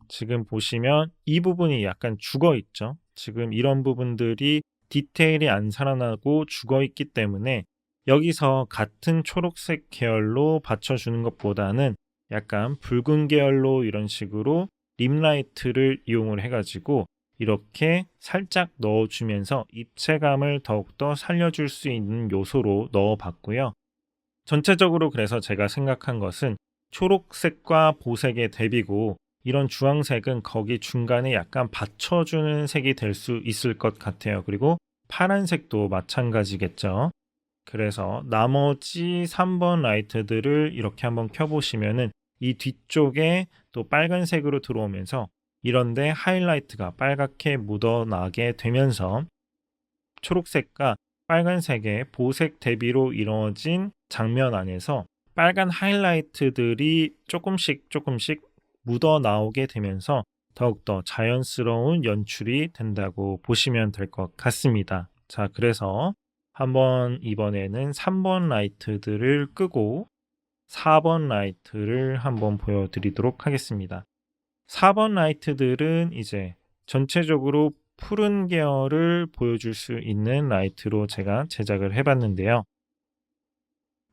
Speaker 1: 지금 보시면 이 부분이 약간 죽어 있죠. 지금 이런 부분들이 디테일이 안 살아나고 죽어 있기 때문에 여기서 같은 초록색 계열로 받쳐주는 것보다는 약간 붉은 계열로 이런 식으로 림라이트를 이용을 해가지고 이렇게 살짝 넣어주면서 입체감을 더욱더 살려줄 수 있는 요소로 넣어봤고요. 전체적으로 그래서 제가 생각한 것은 초록색과 보색의 대비고 이런 주황색은 거기 중간에 약간 받쳐주는 색이 될 수 있을 것 같아요. 그리고 파란색도 마찬가지겠죠. 그래서 나머지 3번 라이트들을 이렇게 한번 켜보시면은 이 뒤쪽에 또 빨간색으로 들어오면서 이런데 하이라이트가 빨갛게 묻어나게 되면서 초록색과 빨간색의 보색 대비로 이루어진 장면 안에서 빨간 하이라이트들이 조금씩 묻어 나오게 되면서 더욱더 자연스러운 연출이 된다고 보시면 될 것 같습니다. 자, 그래서 한번 이번에는 3번 라이트들을 끄고 4번 라이트를 한번 보여드리도록 하겠습니다. 4번 라이트들은 이제 전체적으로 푸른 계열을 보여줄 수 있는 라이트로 제가 제작을 해봤는데요.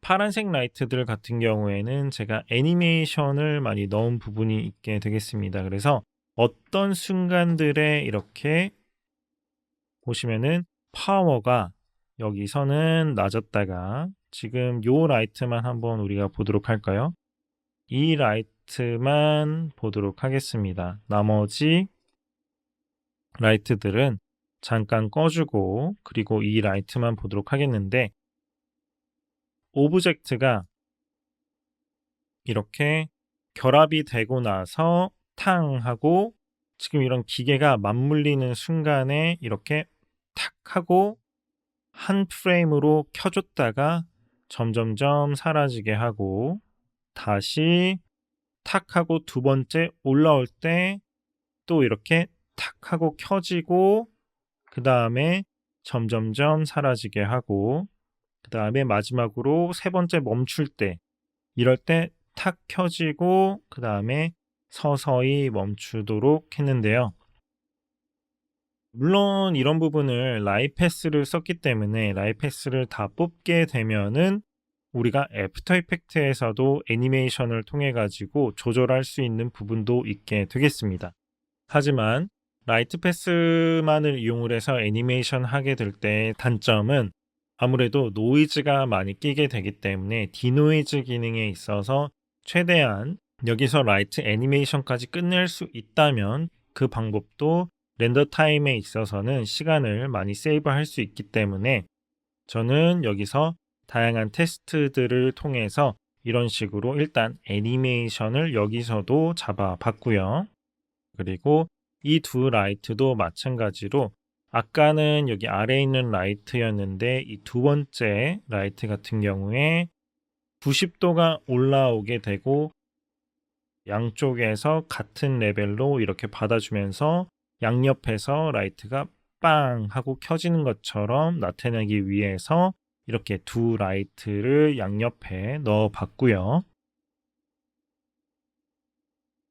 Speaker 1: 파란색 라이트들 같은 경우에는 제가 애니메이션을 많이 넣은 부분이 있게 되겠습니다. 그래서 어떤 순간들에 이렇게 보시면은 파워가 여기서는 낮았다가 지금 요 라이트만 한번 우리가 보도록 할까요? 이 라이트만 보도록 하겠습니다. 나머지 라이트들은 잠깐 꺼주고 그리고 이 라이트만 보도록 하겠는데 오브젝트가 이렇게 결합이 되고 나서 탕 하고 지금 이런 기계가 맞물리는 순간에 이렇게 탁 하고 한 프레임으로 켜줬다가 점점점 사라지게 하고 다시 탁 하고 두 번째 올라올 때 또 이렇게 탁 하고 켜지고 그 다음에 점점점 사라지게 하고 그 다음에 마지막으로 세 번째 멈출 때 이럴 때 탁 켜지고 그 다음에 서서히 멈추도록 했는데요. 물론 이런 부분을 라이패스를 썼기 때문에 라이패스를 다 뽑게 되면은 우리가 애프터 이펙트에서도 애니메이션을 통해 가지고 조절할 수 있는 부분도 있게 되겠습니다. 하지만 라이트 패스만을 이용을 해서 애니메이션 하게 될 때 단점은 아무래도 노이즈가 많이 끼게 되기 때문에 디노이즈 기능에 있어서 최대한 여기서 라이트 애니메이션까지 끝낼 수 있다면 그 방법도 렌더 타임에 있어서는 시간을 많이 세이브할 수 있기 때문에 저는 여기서 다양한 테스트들을 통해서 이런 식으로 일단 애니메이션을 여기서도 잡아봤고요. 그리고 이 두 라이트도 마찬가지로 아까는 여기 아래에 있는 라이트였는데 이 두 번째 라이트 같은 경우에 90도가 올라오게 되고 양쪽에서 같은 레벨로 이렇게 받아주면서 양옆에서 라이트가 빵 하고 켜지는 것처럼 나타내기 위해서 이렇게 두 라이트를 양옆에 넣어 봤고요.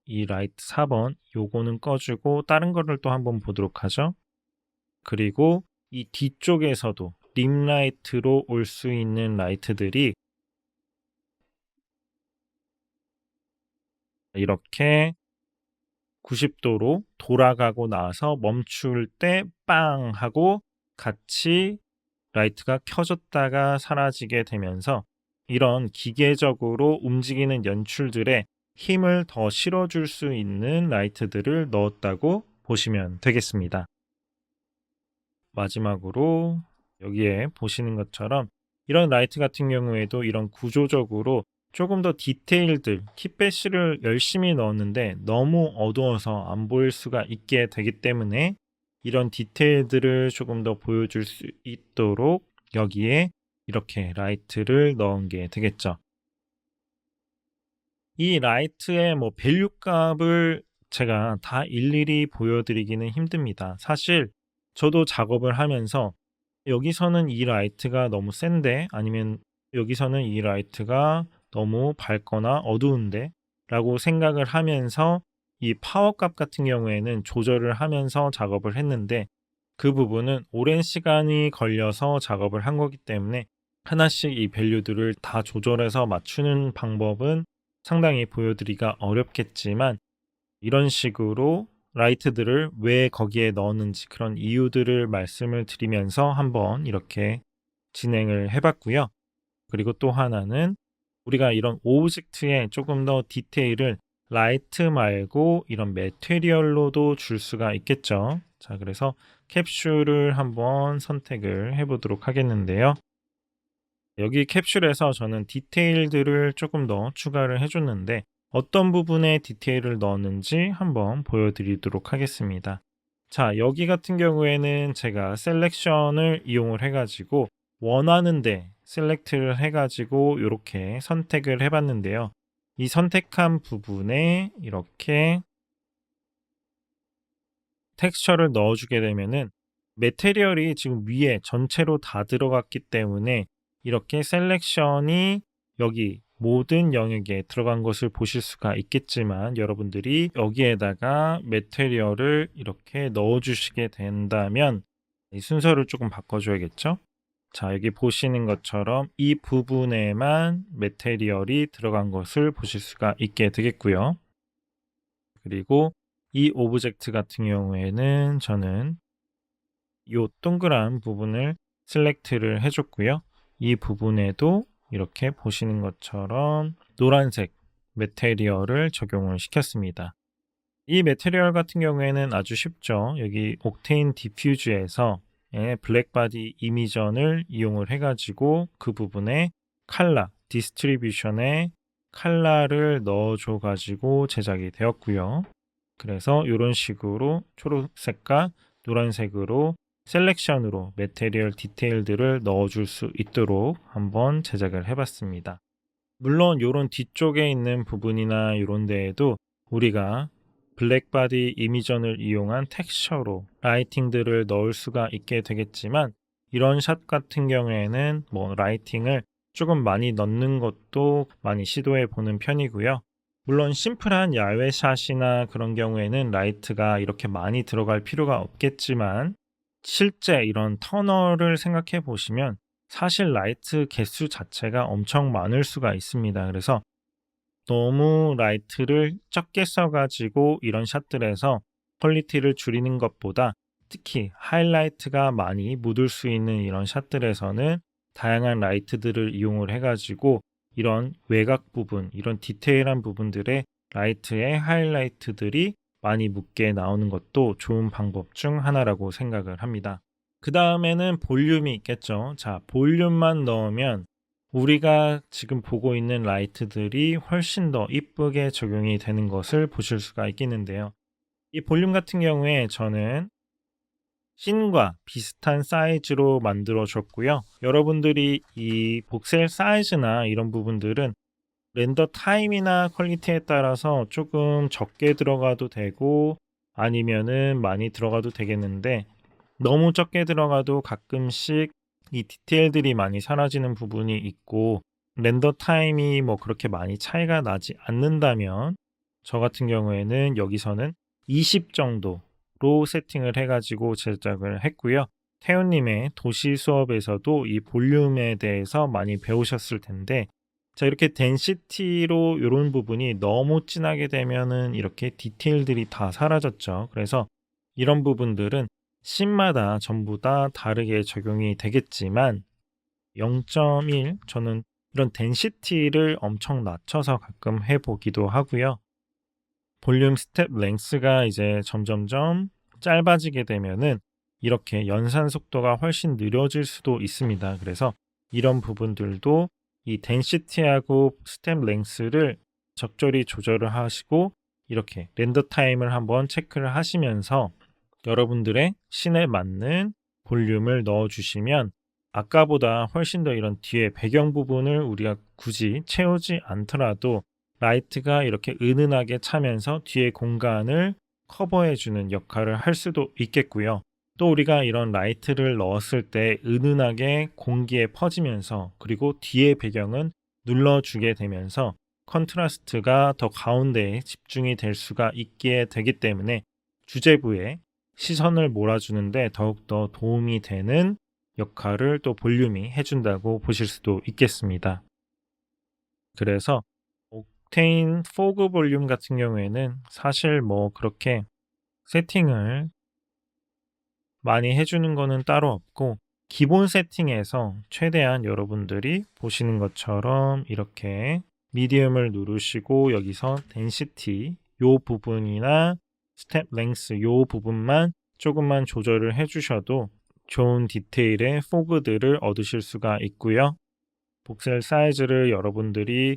Speaker 1: 이 라이트 4번 요거는 꺼주고 다른 거를 또 한번 보도록 하죠. 그리고 이 뒤쪽에서도 림 라이트로 올 수 있는 라이트들이 이렇게 90도로 돌아가고 나서 멈출 때 빵 하고 같이 라이트가 켜졌다가 사라지게 되면서 이런 기계적으로 움직이는 연출들에 힘을 더 실어줄 수 있는 라이트들을 넣었다고 보시면 되겠습니다. 마지막으로 여기에 보시는 것처럼 이런 라이트 같은 경우에도 이런 구조적으로 조금 더 디테일들, 킷배시를 열심히 넣었는데 너무 어두워서 안 보일 수가 있게 되기 때문에 이런 디테일들을 조금 더 보여줄 수 있도록 여기에 이렇게 라이트를 넣은 게 되겠죠. 이 라이트의 뭐 밸류 값을 제가 다 일일이 보여드리기는 힘듭니다. 사실 저도 작업을 하면서 여기서는 이 라이트가 너무 센데 아니면 여기서는 이 라이트가 너무 밝거나 어두운데 라고 생각을 하면서 이 파워 값 같은 경우에는 조절을 하면서 작업을 했는데 그 부분은 오랜 시간이 걸려서 작업을 한 거기 때문에 하나씩 이 밸류들을 다 조절해서 맞추는 방법은 상당히 보여드리기가 어렵겠지만 이런 식으로 라이트들을 왜 거기에 넣었는지 그런 이유들을 말씀을 드리면서 한번 이렇게 진행을 해봤고요. 그리고 또 하나는 우리가 이런 오브젝트에 조금 더 디테일을 라이트 말고 이런 매테리얼로도 줄 수가 있겠죠. 자, 그래서 캡슐을 한번 선택을 해보도록 하겠는데요. 여기 캡슐에서 저는 디테일들을 조금 더 추가를 해줬는데 어떤 부분에 디테일을 넣었는지 한번 보여드리도록 하겠습니다. 자, 여기 같은 경우에는 제가 셀렉션을 이용을 해가지고 원하는데 셀렉트를 해가지고 이렇게 선택을 해봤는데요. 이 선택한 부분에 이렇게 텍스처를 넣어주게 되면은 매테리얼이 지금 위에 전체로 다 들어갔기 때문에 이렇게 셀렉션이 여기 모든 영역에 들어간 것을 보실 수가 있겠지만 여러분들이 여기에다가 매테리얼을 이렇게 넣어주시게 된다면 이 순서를 조금 바꿔줘야겠죠? 자, 여기 보시는 것처럼 이 부분에만 매테리얼이 들어간 것을 보실 수가 있게 되겠고요. 그리고 이 오브젝트 같은 경우에는 저는 이 동그란 부분을 셀렉트를 해줬고요. 이 부분에도 이렇게 보시는 것처럼 노란색 매테리얼을 적용을 시켰습니다. 이 매테리얼 같은 경우에는 아주 쉽죠. 여기 옥테인 디퓨즈에서 블랙바디 이미전을 이용을 해가지고 그 부분에 칼라, 디스트리뷰션에 칼라를 넣어줘가지고 제작이 되었고요. 그래서 이런 식으로 초록색과 노란색으로 셀렉션으로 매테리얼 디테일들을 넣어줄 수 있도록 한번 제작을 해봤습니다. 물론 이런 뒤쪽에 있는 부분이나 이런 데에도 우리가 블랙바디 이미전을 이용한 텍스처로 라이팅들을 넣을 수가 있게 되겠지만 이런 샷 같은 경우에는 뭐 라이팅을 조금 많이 넣는 것도 많이 시도해 보는 편이고요. 물론 심플한 야외 샷이나 그런 경우에는 라이트가 이렇게 많이 들어갈 필요가 없겠지만 실제 이런 터널을 생각해 보시면 사실 라이트 개수 자체가 엄청 많을 수가 있습니다. 그래서 너무 라이트를 적게 써가지고 이런 샷들에서 퀄리티를 줄이는 것보다 특히 하이라이트가 많이 묻을 수 있는 이런 샷들에서는 다양한 라이트들을 이용을 해가지고 이런 외곽 부분, 이런 디테일한 부분들의 라이트의 하이라이트들이 많이 묻게 나오는 것도 좋은 방법 중 하나라고 생각을 합니다. 그 다음에는 볼륨이 있겠죠. 자, 볼륨만 넣으면 우리가 지금 보고 있는 라이트들이 훨씬 더 이쁘게 적용이 되는 것을 보실 수가 있겠는데요. 이 볼륨 같은 경우에 저는 씬과 비슷한 사이즈로 만들어 줬고요. 여러분들이 이 복셀 사이즈나 이런 부분들은 렌더 타임이나 퀄리티에 따라서 조금 적게 들어가도 되고 아니면은 많이 들어가도 되겠는데, 너무 적게 들어가도 가끔씩 이 디테일들이 많이 사라지는 부분이 있고 렌더 타임이 뭐 그렇게 많이 차이가 나지 않는다면 저 같은 경우에는 여기서는 20 정도로 세팅을 해가지고 제작을 했고요. 태훈님의 도시 수업에서도 이 볼륨에 대해서 많이 배우셨을 텐데, 자, 이렇게 덴시티로 이런 부분이 너무 진하게 되면은 이렇게 디테일들이 다 사라졌죠. 그래서 이런 부분들은 씬마다 전부 다 다르게 적용이 되겠지만 0.1 저는 이런 덴시티를 엄청 낮춰서 가끔 해보기도 하고요. 볼륨 스텝 랭스가 이제 점점점 짧아지게 되면은 이렇게 연산 속도가 훨씬 느려질 수도 있습니다. 그래서 이런 부분들도 이 덴시티하고 스텝 랭스를 적절히 조절을 하시고 이렇게 렌더 타임을 한번 체크를 하시면서 여러분들의 씬에 맞는 볼륨을 넣어주시면 아까보다 훨씬 더 이런 뒤에 배경 부분을 우리가 굳이 채우지 않더라도 라이트가 이렇게 은은하게 차면서 뒤에 공간을 커버해주는 역할을 할 수도 있겠고요. 또 우리가 이런 라이트를 넣었을 때 은은하게 공기에 퍼지면서 그리고 뒤에 배경은 눌러주게 되면서 컨트라스트가 더 가운데에 집중이 될 수가 있게 되기 때문에 주제부에 시선을 몰아주는데 더욱더 도움이 되는 역할을 또 볼륨이 해준다고 보실 수도 있겠습니다. 그래서 옥테인 포그 볼륨 같은 경우에는 사실 뭐 그렇게 세팅을 많이 해주는 거는 따로 없고 기본 세팅에서 최대한 여러분들이 보시는 것처럼 이렇게 미디움을 누르시고 여기서 덴시티 요 부분이나 스텝 랭스 요 부분만 조금만 조절을 해주셔도 좋은 디테일의 포그들을 얻으실 수가 있고요. 복셀 사이즈를 여러분들이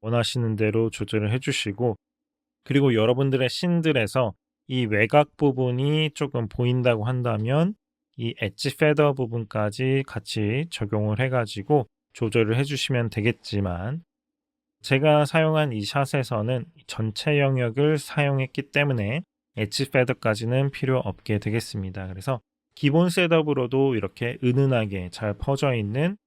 Speaker 1: 원하시는 대로 조절을 해주시고, 그리고 여러분들의 씬들에서 이 외곽 부분이 조금 보인다고 한다면 이 엣지 페더 부분까지 같이 적용을 해가지고 조절을 해주시면 되겠지만, 제가 사용한 이 샷에서는 전체 영역을 사용했기 때문에 엣지 페더까지는 필요 없게 되겠습니다. 그래서 기본 셋업으로도 이렇게 은은하게 잘 퍼져 있는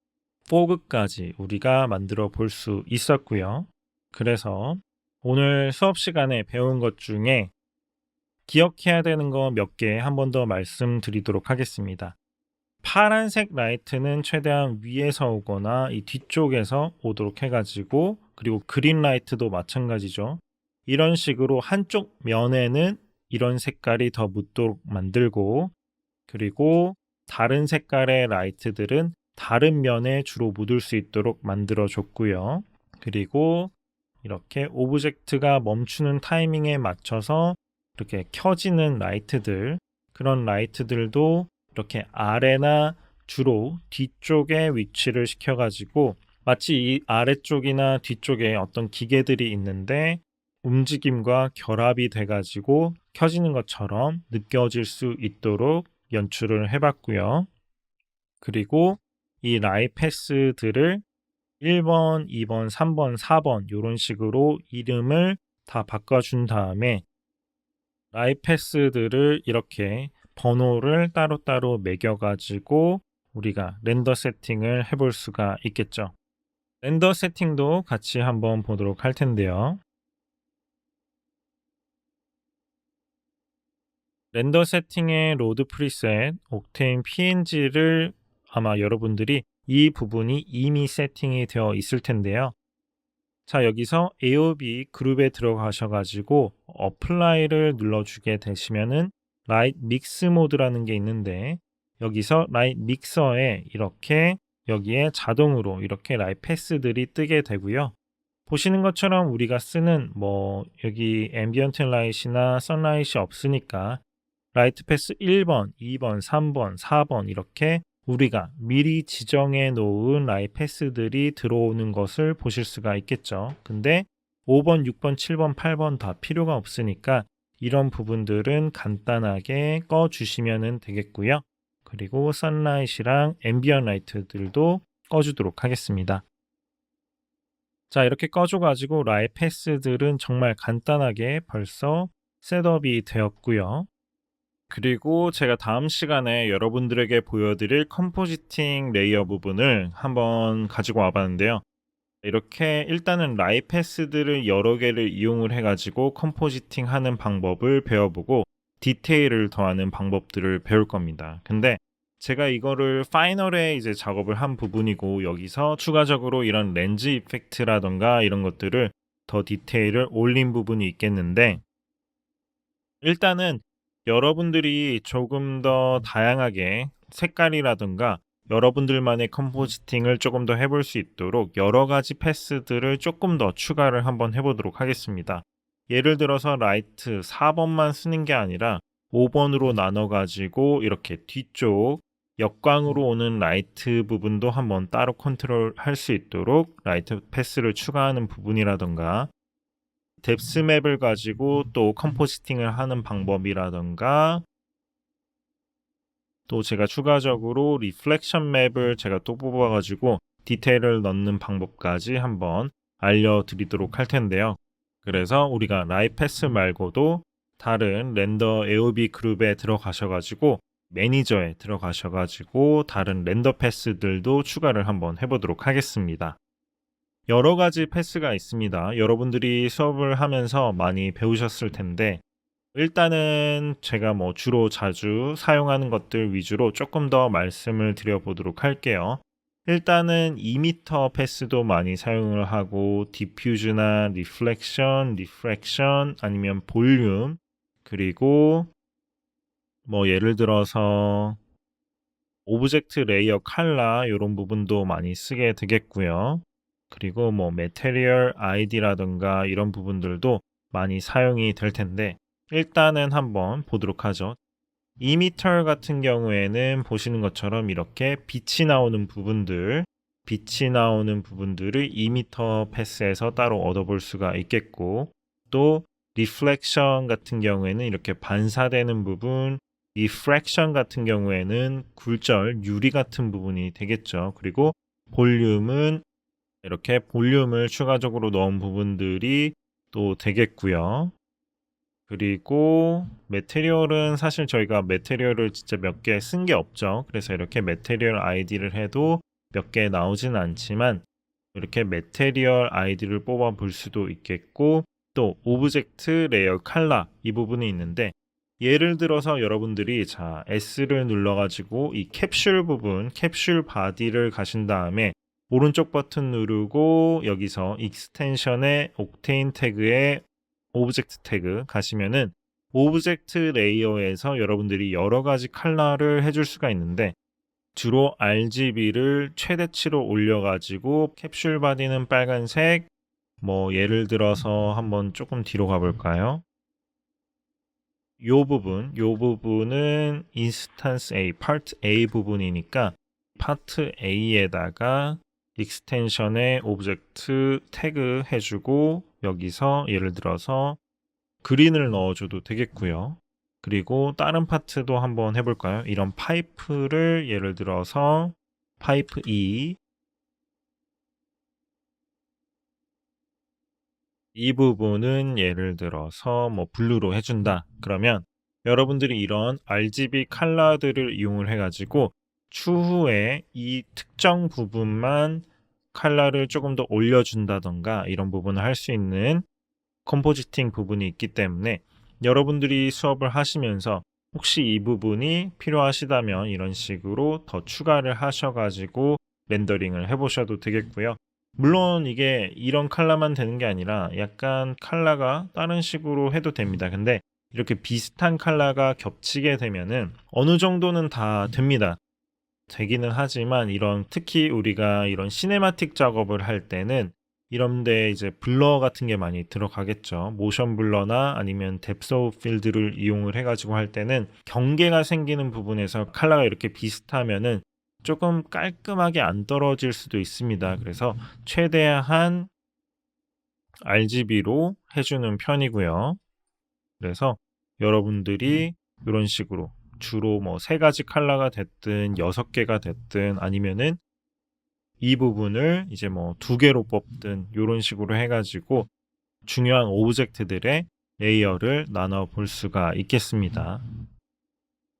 Speaker 1: 포그까지 우리가 만들어 볼 수 있었고요. 그래서 오늘 수업 시간에 배운 것 중에 기억해야 되는 거 몇 개 한 번 더 말씀드리도록 하겠습니다. 파란색 라이트는 최대한 위에서 오거나 이 뒤쪽에서 오도록 해가지고, 그리고 그린 라이트도 마찬가지죠. 이런 식으로 한쪽 면에는 이런 색깔이 더 묻도록 만들고, 그리고 다른 색깔의 라이트들은 다른 면에 주로 묻을 수 있도록 만들어 줬고요. 그리고 이렇게 오브젝트가 멈추는 타이밍에 맞춰서 이렇게 켜지는 라이트들, 그런 라이트들도 이렇게 아래나 주로 뒤쪽에 위치를 시켜가지고 마치 이 아래쪽이나 뒤쪽에 어떤 기계들이 있는데 움직임과 결합이 돼가지고 켜지는 것처럼 느껴질 수 있도록 연출을 해봤고요. 그리고 이 라이 패스들을 1번, 2번, 3번, 4번 이런 식으로 이름을 다 바꿔준 다음에 라이 패스들을 이렇게 번호를 따로따로 매겨가지고 우리가 렌더 세팅을 해볼 수가 있겠죠. 렌더 세팅도 같이 한번 보도록 할 텐데요. 렌더 세팅의 로드 프리셋, 옥테인 PNG를 아마 여러분들이 이 부분이 이미 세팅이 되어 있을 텐데요. 자, 여기서 AOB 그룹에 들어가셔가지고 어플라이를 눌러주게 되시면은 라이트 믹스 모드라는 게 있는데 여기서 라이트 믹서에 이렇게 여기에 자동으로 이렇게 라이트 패스들이 뜨게 되고요. 보시는 것처럼 우리가 쓰는 여기 앰비언트 라이트나 선라이트가 없으니까 라이트 패스 1번, 2번, 3번, 4번 이렇게 우리가 미리 지정해 놓은 라이트 패스들이 들어오는 것을 보실 수가 있겠죠. 근데 5번, 6번, 7번, 8번 다 필요가 없으니까 이런 부분들은 간단하게 꺼 주시면 되겠고요. 그리고 선라이트랑 앰비언 라이트들도 꺼주도록 하겠습니다. 자, 이렇게 꺼줘가지고 라이트 패스들은 정말 간단하게 벌써 셋업이 되었고요. 그리고 제가 다음 시간에 여러분들에게 보여드릴 컴포지팅 레이어 부분을 한번 가지고 와봤는데요. 이렇게 일단은 라이트 패스들을 여러 개를 이용을 해가지고 컴포지팅 하는 방법을 배워보고 디테일을 더하는 방법들을 배울 겁니다. 근데 제가 이거를 파이널에 이제 작업을 한 부분이고 여기서 추가적으로 이런 렌즈 이펙트라던가 이런 것들을 더 디테일을 올린 부분이 있겠는데, 일단은 여러분들이 조금 더 다양하게 색깔이라든가 여러분들만의 컴포지팅을 조금 더 해볼 수 있도록 여러 가지 패스들을 조금 더 추가를 한번 해보도록 하겠습니다. 예를 들어서 라이트 4번만 쓰는 게 아니라 5번으로 나눠가지고 이렇게 뒤쪽 역광으로 오는 라이트 부분도 한번 따로 컨트롤 할 수 있도록 라이트 패스를 추가하는 부분이라던가, 뎁스 맵을 가지고 또 컴포지팅을 하는 방법이라던가, 또 제가 추가적으로 리플렉션 맵을 제가 또 뽑아가지고 디테일을 넣는 방법까지 한번 알려드리도록 할 텐데요. 그래서 우리가 라이트 패스 말고도 다른 렌더 AOB 그룹에 들어가셔가지고 매니저에 들어가셔가지고 다른 렌더 패스들도 추가를 한번 해보도록 하겠습니다. 여러 가지 패스가 있습니다. 여러분들이 수업을 하면서 많이 배우셨을 텐데, 일단은 제가 주로 자주 사용하는 것들 위주로 조금 더 말씀을 드려보도록 할게요. 일단은 2m 패스도 많이 사용을 하고, 디퓨즈나 리플렉션, 리프렉션 아니면 볼륨, 그리고 예를 들어서 오브젝트 레이어 칼라 이런 부분도 많이 쓰게 되겠고요. 그리고 메테리얼 아이디라든가 이런 부분들도 많이 사용이 될 텐데, 일단은 한번 보도록 하죠. 이미터 같은 경우에는 보시는 것처럼 이렇게 빛이 나오는 부분들을 이미터 패스에서 따로 얻어볼 수가 있겠고, 또 리플렉션 같은 경우에는 이렇게 반사되는 부분, 리프렉션 같은 경우에는 굴절, 유리 같은 부분이 되겠죠. 그리고 볼륨은 이렇게 볼륨을 추가적으로 넣은 부분들이 또 되겠고요. 그리고 매테리얼은 사실 저희가 매테리얼을 진짜 몇 개 쓴 게 없죠. 그래서 이렇게 매테리얼 아이디를 해도 몇 개 나오진 않지만 이렇게 매테리얼 아이디를 뽑아 볼 수도 있겠고, 또 오브젝트 레이어 칼라 이 부분이 있는데, 예를 들어서 여러분들이 S를 눌러가지고 이 캡슐 부분, 캡슐 바디를 가신 다음에 오른쪽 버튼 누르고 여기서 익스텐션의 옥테인 태그에 오브젝트 태그 가시면은 오브젝트 레이어에서 여러분들이 여러 가지 컬러를 해줄 수가 있는데, 주로 RGB를 최대치로 올려가지고 캡슐 바디는 빨간색, 예를 들어서 한번 조금 뒤로 가볼까요? 요 부분은 인스턴스 A, 파트 A 부분이니까 파트 A에다가 익스텐션의 오브젝트 태그 해주고 여기서 예를 들어서 그린을 넣어줘도 되겠고요. 그리고 다른 파트도 한번 해볼까요? 이런 파이프를 예를 들어서 파이프 E, 이 부분은 예를 들어서 블루로 해준다. 그러면 여러분들이 이런 RGB 컬러들을 이용을 해가지고 추후에 이 특정 부분만 컬러를 조금 더 올려준다던가 이런 부분을 할 수 있는 컴포지팅 부분이 있기 때문에, 여러분들이 수업을 하시면서 혹시 이 부분이 필요하시다면 이런 식으로 더 추가를 하셔가지고 렌더링을 해보셔도 되겠고요. 물론 이게 이런 컬러만 되는 게 아니라 약간 컬러가 다른 식으로 해도 됩니다. 근데 이렇게 비슷한 컬러가 겹치게 되면은 어느 정도는 다 됩니다. 되기는 하지만 특히 우리가 이런 시네마틱 작업을 할 때는 이런 데 이제 블러 같은 게 많이 들어가겠죠. 모션 블러나 아니면 뎁스 오브 필드를 이용을 해 가지고 할 때는 경계가 생기는 부분에서 컬러가 이렇게 비슷하면은 조금 깔끔하게 안 떨어질 수도 있습니다. 그래서 최대한 RGB로 해 주는 편이고요. 그래서 여러분들이 이런 식으로 주로 뭐 3가지 컬러가 됐든 6개가 됐든 아니면은 이 부분을 이제 뭐 2개로 뽑든 요런 식으로 해 가지고 중요한 오브젝트들의 레이어를 나눠 볼 수가 있겠습니다.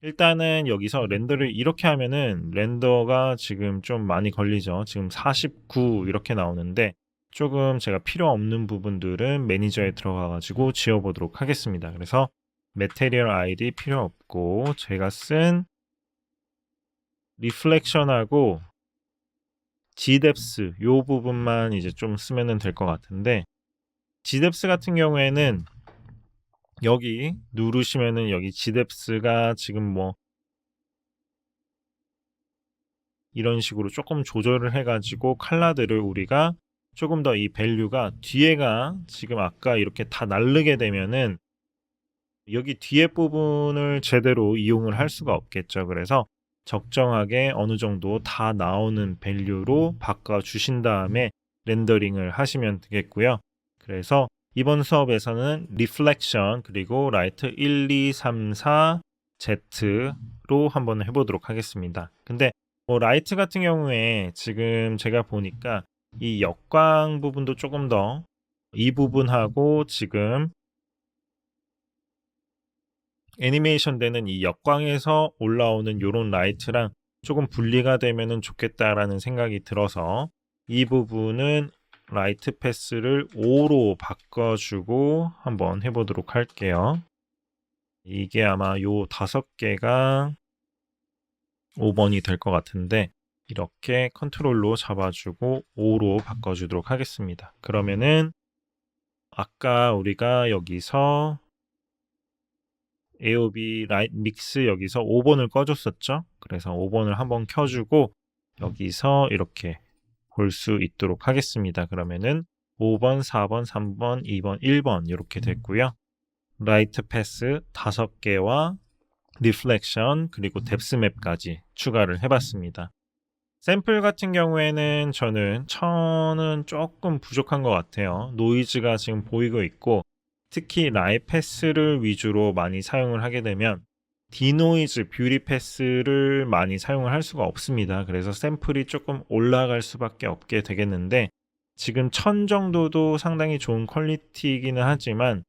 Speaker 1: 일단은 여기서 렌더를 이렇게 하면은 렌더가 지금 좀 많이 걸리죠. 지금 49 이렇게 나오는데 조금 제가 필요 없는 부분들은 매니저에 들어가 가지고 지워 보도록 하겠습니다. 그래서 material ID 필요 없고 제가 쓴 리플렉션하고 gdepth 요 부분만 이제 좀 쓰면은 될 것 같은데 gdepth 같은 경우에는 여기 누르시면은 여기 gdepth가 지금 뭐 이런 식으로 조금 조절을 해 가지고 컬러들을 우리가 조금 더 이 밸류가 뒤에가 지금 아까 이렇게 다 나르게 되면은 여기 뒤에 부분을 제대로 이용을 할 수가 없겠죠. 그래서 적정하게 어느 정도 다 나오는 밸류로 바꿔 주신 다음에 렌더링을 하시면 되겠고요. 그래서 이번 수업에서는 리플렉션 그리고 라이트 1, 2, 3, 4 Z로 한번 해보도록 하겠습니다. 근데 뭐 라이트 같은 경우에 지금 제가 보니까 이 역광 부분도 조금 더 이 부분하고 지금 애니메이션 되는 이 역광에서 올라오는 요런 라이트랑 조금 분리가 되면은 좋겠다라는 생각이 들어서 이 부분은 라이트 패스를 5로 바꿔주고 한번 해보도록 할게요. 이게 아마 요 5개가 5번이 될 것 같은데 이렇게 컨트롤로 잡아주고 5로 바꿔주도록 하겠습니다. 그러면은 아까 우리가 여기서 AOB 라이트 믹스 여기서 5번을 꺼줬었죠. 그래서 5번을 한번 켜주고 여기서 이렇게 볼 수 있도록 하겠습니다. 그러면은 5번, 4번, 3번, 2번, 1번 이렇게 됐고요. 라이트 패스 5개와 리플렉션 그리고 뎁스맵까지 추가를 해봤습니다. 샘플 같은 경우에는 저는 1000은 조금 부족한 것 같아요. 노이즈가 지금 보이고 있고 특히 라이 패스를 위주로 많이 사용을 하게 되면 디노이즈, 뷰티 패스를 많이 사용을 할 수가 없습니다. 그래서 샘플이 조금 올라갈 수밖에 없게 되겠는데 지금 1000 정도도 상당히 좋은 퀄리티이기는 하지만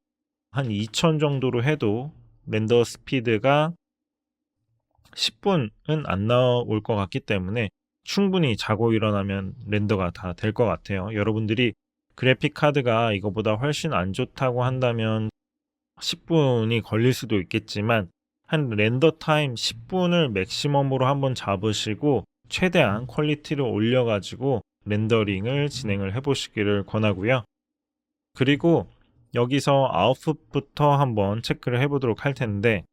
Speaker 1: 한 2000 정도로 해도 렌더 스피드가 10분은 안 나올 것 같기 때문에 충분히 자고 일어나면 렌더가 다 될 것 같아요. 여러분들이 그래픽 카드가 이거보다 훨씬 안 좋다고 한다면 10분이 걸릴 수도 있겠지만 한 렌더 타임 10분을 맥시멈으로 한번 잡으시고 최대한 퀄리티를 올려가지고 렌더링을 진행을 해보시기를 권하고요. 그리고 여기서 아웃풋부터 한번 체크를 해보도록 할 텐데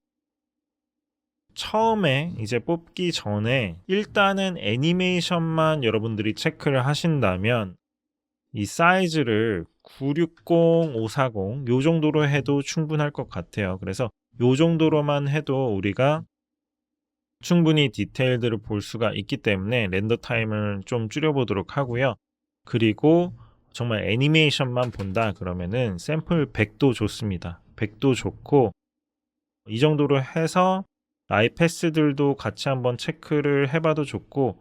Speaker 1: 처음에 이제 뽑기 전에 일단은 애니메이션만 여러분들이 체크를 하신다면 이 사이즈를 960, 540 요 정도로 해도 충분할 것 같아요. 그래서 요 정도로만 해도 우리가 충분히 디테일들을 볼 수가 있기 때문에 렌더 타임을 좀 줄여보도록 하고요. 그리고 정말 애니메이션만 본다 그러면은 샘플 100도 좋습니다. 100도 좋고 이 정도로 해서 라이패스들도 같이 한번 체크를 해봐도 좋고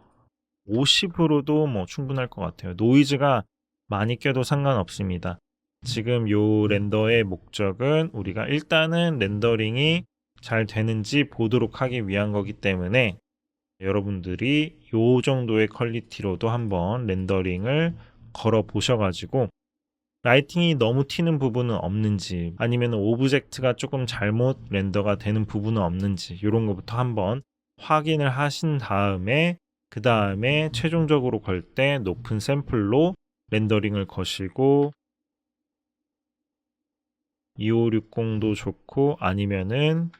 Speaker 1: 50으로도 뭐 충분할 것 같아요. 노이즈가 많이 껴도 상관없습니다. 지금 요 렌더의 목적은 우리가 일단은 렌더링이 잘 되는지 보도록 하기 위한 거기 때문에 여러분들이 요 정도의 퀄리티로도 한번 렌더링을 걸어 보셔가지고 라이팅이 너무 튀는 부분은 없는지 아니면 오브젝트가 조금 잘못 렌더가 되는 부분은 없는지 이런 것부터 한번 확인을 하신 다음에 그 다음에 최종적으로 걸 때 높은 샘플로 렌더링을 거시고 2560도 좋고 아니면은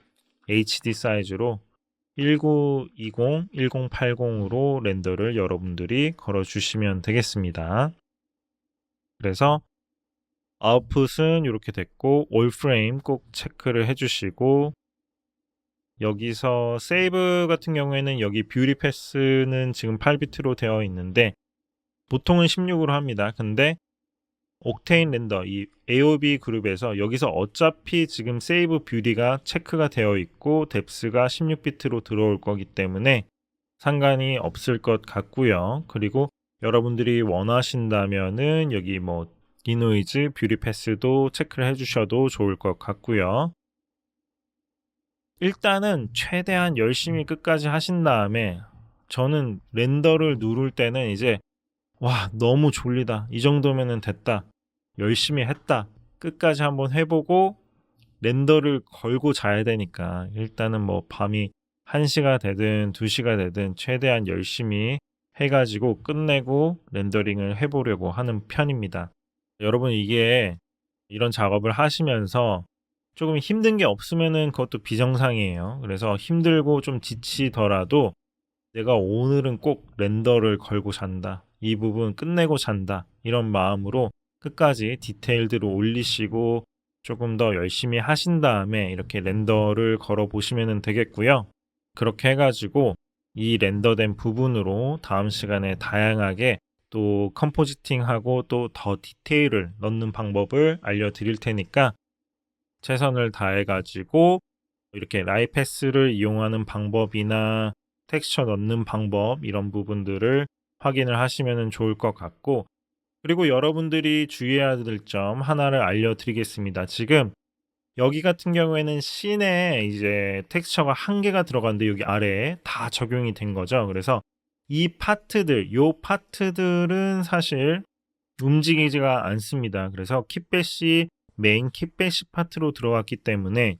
Speaker 1: HD 사이즈로 1920, 1080으로 렌더를 여러분들이 걸어주시면 되겠습니다. 그래서 아웃풋은 이렇게 됐고 올 프레임 꼭 체크를 해주시고, 여기서 세이브 같은 경우에는 여기 뷰티 패스는 지금 8비트로 되어 있는데 보통은 16으로 합니다. 근데 옥테인 렌더 이 AOB 그룹에서 여기서 어차피 지금 세이브 뷰티가 체크가 되어 있고 뎁스가 16비트로 들어올 거기 때문에 상관이 없을 것 같고요. 그리고 여러분들이 원하신다면은 여기 뭐 디노이즈 뷰티 패스도 체크를 해주셔도 좋을 것 같고요. 일단은 최대한 열심히 끝까지 하신 다음에, 저는 렌더를 누를 때는 이제 와 너무 졸리다, 이 정도면은 됐다, 열심히 했다, 끝까지 한번 해보고 렌더를 걸고 자야 되니까 일단은 뭐 밤이 1시가 되든 2시가 되든 최대한 열심히 해가지고 끝내고 렌더링을 해보려고 하는 편입니다. 여러분, 이게 이런 작업을 하시면서 조금 힘든 게 없으면은 그것도 비정상이에요. 그래서 힘들고 좀 지치더라도 내가 오늘은 꼭 렌더를 걸고 잔다, 이 부분 끝내고 잔다, 이런 마음으로 끝까지 디테일들을 올리시고 조금 더 열심히 하신 다음에 이렇게 렌더를 걸어 보시면 되겠고요. 그렇게 해가지고 이 렌더된 부분으로 다음 시간에 다양하게 또 컴포지팅하고 또 더 디테일을 넣는 방법을 알려드릴 테니까 최선을 다해가지고 이렇게 라이패스를 이용하는 방법이나 텍스처 넣는 방법, 이런 부분들을 확인을 하시면 좋을 것 같고, 그리고 여러분들이 주의해야 될 점 하나를 알려드리겠습니다. 지금 여기 같은 경우에는 씬에 이제 텍스처가 한 개가 들어갔는데 여기 아래에 다 적용이 된 거죠. 그래서 이 파트들, 요 파트들은 사실 움직이지가 않습니다. 그래서 kitbat이 메인 kitbat 파트로 들어갔기 때문에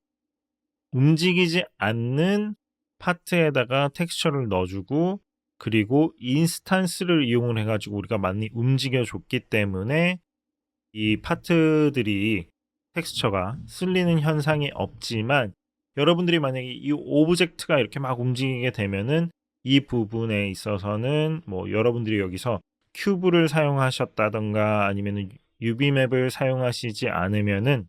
Speaker 1: 움직이지 않는 파트에다가 텍스처를 넣어주고, 그리고 인스탄스를 이용을 해가지고 우리가 많이 움직여줬기 때문에 이 파트들이 텍스처가 쓸리는 현상이 없지만, 여러분들이 만약에 이 오브젝트가 이렇게 막 움직이게 되면은 이 부분에 있어서는 뭐 여러분들이 여기서 큐브를 사용하셨다던가 아니면은 UV맵을 사용하시지 않으면은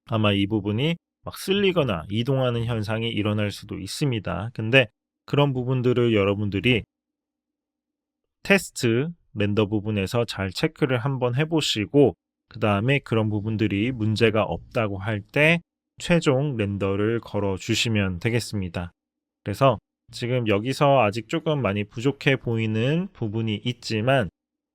Speaker 1: 아마 이 부분이 막 쓸리거나 이동하는 현상이 일어날 수도 있습니다. 근데 그런 부분들을 여러분들이 테스트 렌더 부분에서 잘 체크를 한번 해보시고, 그 다음에 그런 부분들이 문제가 없다고 할 때 최종 렌더를 걸어 주시면 되겠습니다. 그래서 지금 여기서 아직 조금 많이 부족해 보이는 부분이 있지만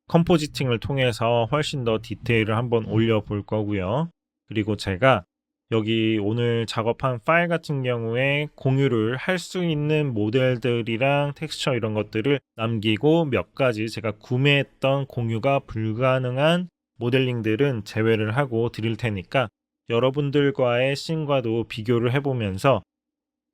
Speaker 1: 컴포지팅을 통해서 훨씬 더 디테일을 한번 올려 볼 거고요. 그리고 제가 여기 오늘 작업한 파일 같은 경우에 공유를 할 수 있는 모델들이랑 텍스처 이런 것들을 남기고, 몇 가지 제가 구매했던 공유가 불가능한 모델링들은 제외를 하고 드릴 테니까 여러분들과의 씬과도 비교를 해보면서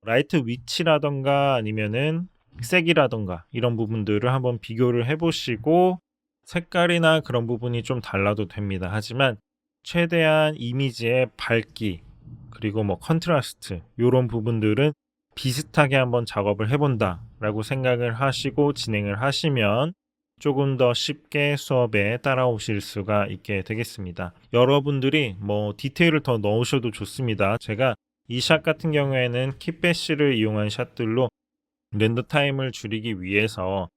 Speaker 1: 라이트 위치라던가 아니면은 색이라던가 이런 부분들을 한번 비교를 해보시고, 색깔이나 그런 부분이 좀 달라도 됩니다. 하지만 최대한 이미지의 밝기 그리고 뭐 컨트라스트 이런 부분들은 비슷하게 한번 작업을 해본다 라고 생각을 하시고 진행을 하시면 조금 더 쉽게 수업에 따라오실 수가 있게 되겠습니다. 여러분들이 뭐 디테일을 더 넣으셔도 좋습니다. 제가 이 샷 같은 경우에는 킷배시를 이용한 샷들로 렌더 타임을 줄이기 위해서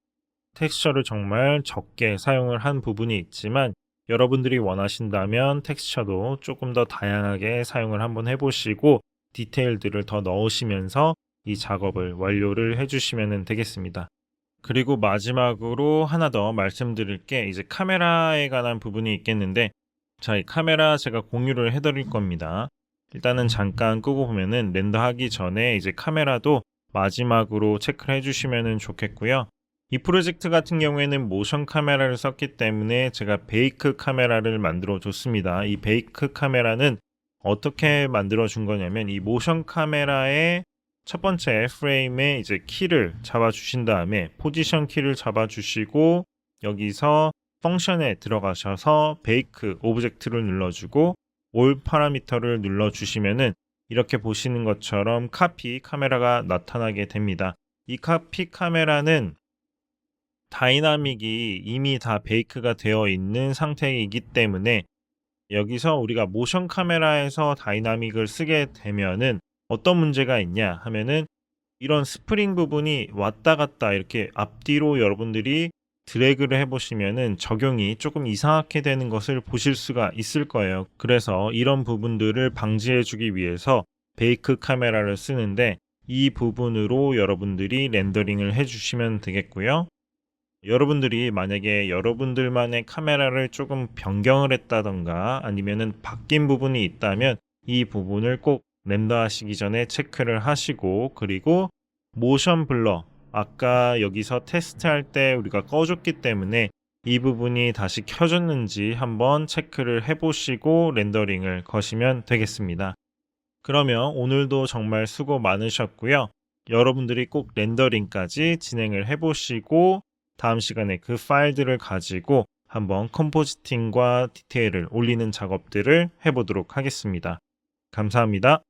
Speaker 1: 텍스처를 정말 적게 사용을 한 부분이 있지만, 여러분들이 원하신다면 텍스처도 조금 더 다양하게 사용을 한번 해보시고 디테일들을 더 넣으시면서 이 작업을 완료를 해주시면 되겠습니다. 그리고 마지막으로 하나 더 말씀드릴 게 이제 카메라에 관한 부분이 있겠는데, 자, 이 카메라 제가 공유를 해드릴 겁니다. 일단은 잠깐 끄고 보면은 렌더하기 전에 이제 카메라도 마지막으로 체크를 해주시면 좋겠고요. 이 프로젝트 같은 경우에는 모션 카메라를 썼기 때문에 제가 베이크 카메라를 만들어 줬습니다. 이 베이크 카메라는 어떻게 만들어 준 거냐면, 이 모션 카메라의 첫 번째 프레임에 이제 키를 잡아 주신 다음에 포지션 키를 잡아 주시고, 여기서 펑션에 들어가셔서 베이크 오브젝트를 눌러주고 올 파라미터를 눌러 주시면은 이렇게 보시는 것처럼 카피 카메라가 나타나게 됩니다. 이 카피 카메라는 다이나믹이 이미 다 베이크가 되어 있는 상태이기 때문에 여기서 우리가 모션 카메라에서 다이나믹을 쓰게 되면은 어떤 문제가 있냐 하면은 이런 스프링 부분이 왔다 갔다 이렇게 앞뒤로 여러분들이 드래그를 해보시면은 적용이 조금 이상하게 되는 것을 보실 수가 있을 거예요. 그래서 이런 부분들을 방지해주기 위해서 베이크 카메라를 쓰는데 이 부분으로 여러분들이 렌더링을 해주시면 되겠고요. 여러분들이 만약에 여러분들만의 카메라를 조금 변경을 했다던가 아니면은 바뀐 부분이 있다면 이 부분을 꼭 렌더하시기 전에 체크를 하시고, 그리고 모션 블러 아까 여기서 테스트할 때 우리가 꺼줬기 때문에 이 부분이 다시 켜졌는지 한번 체크를 해보시고 렌더링을 거시면 되겠습니다. 그러면 오늘도 정말 수고 많으셨고요. 여러분들이 꼭 렌더링까지 진행을 해보시고 다음 시간에 그 파일들을 가지고 한번 컴포지팅과 디테일을 올리는 작업들을 해보도록 하겠습니다. 감사합니다.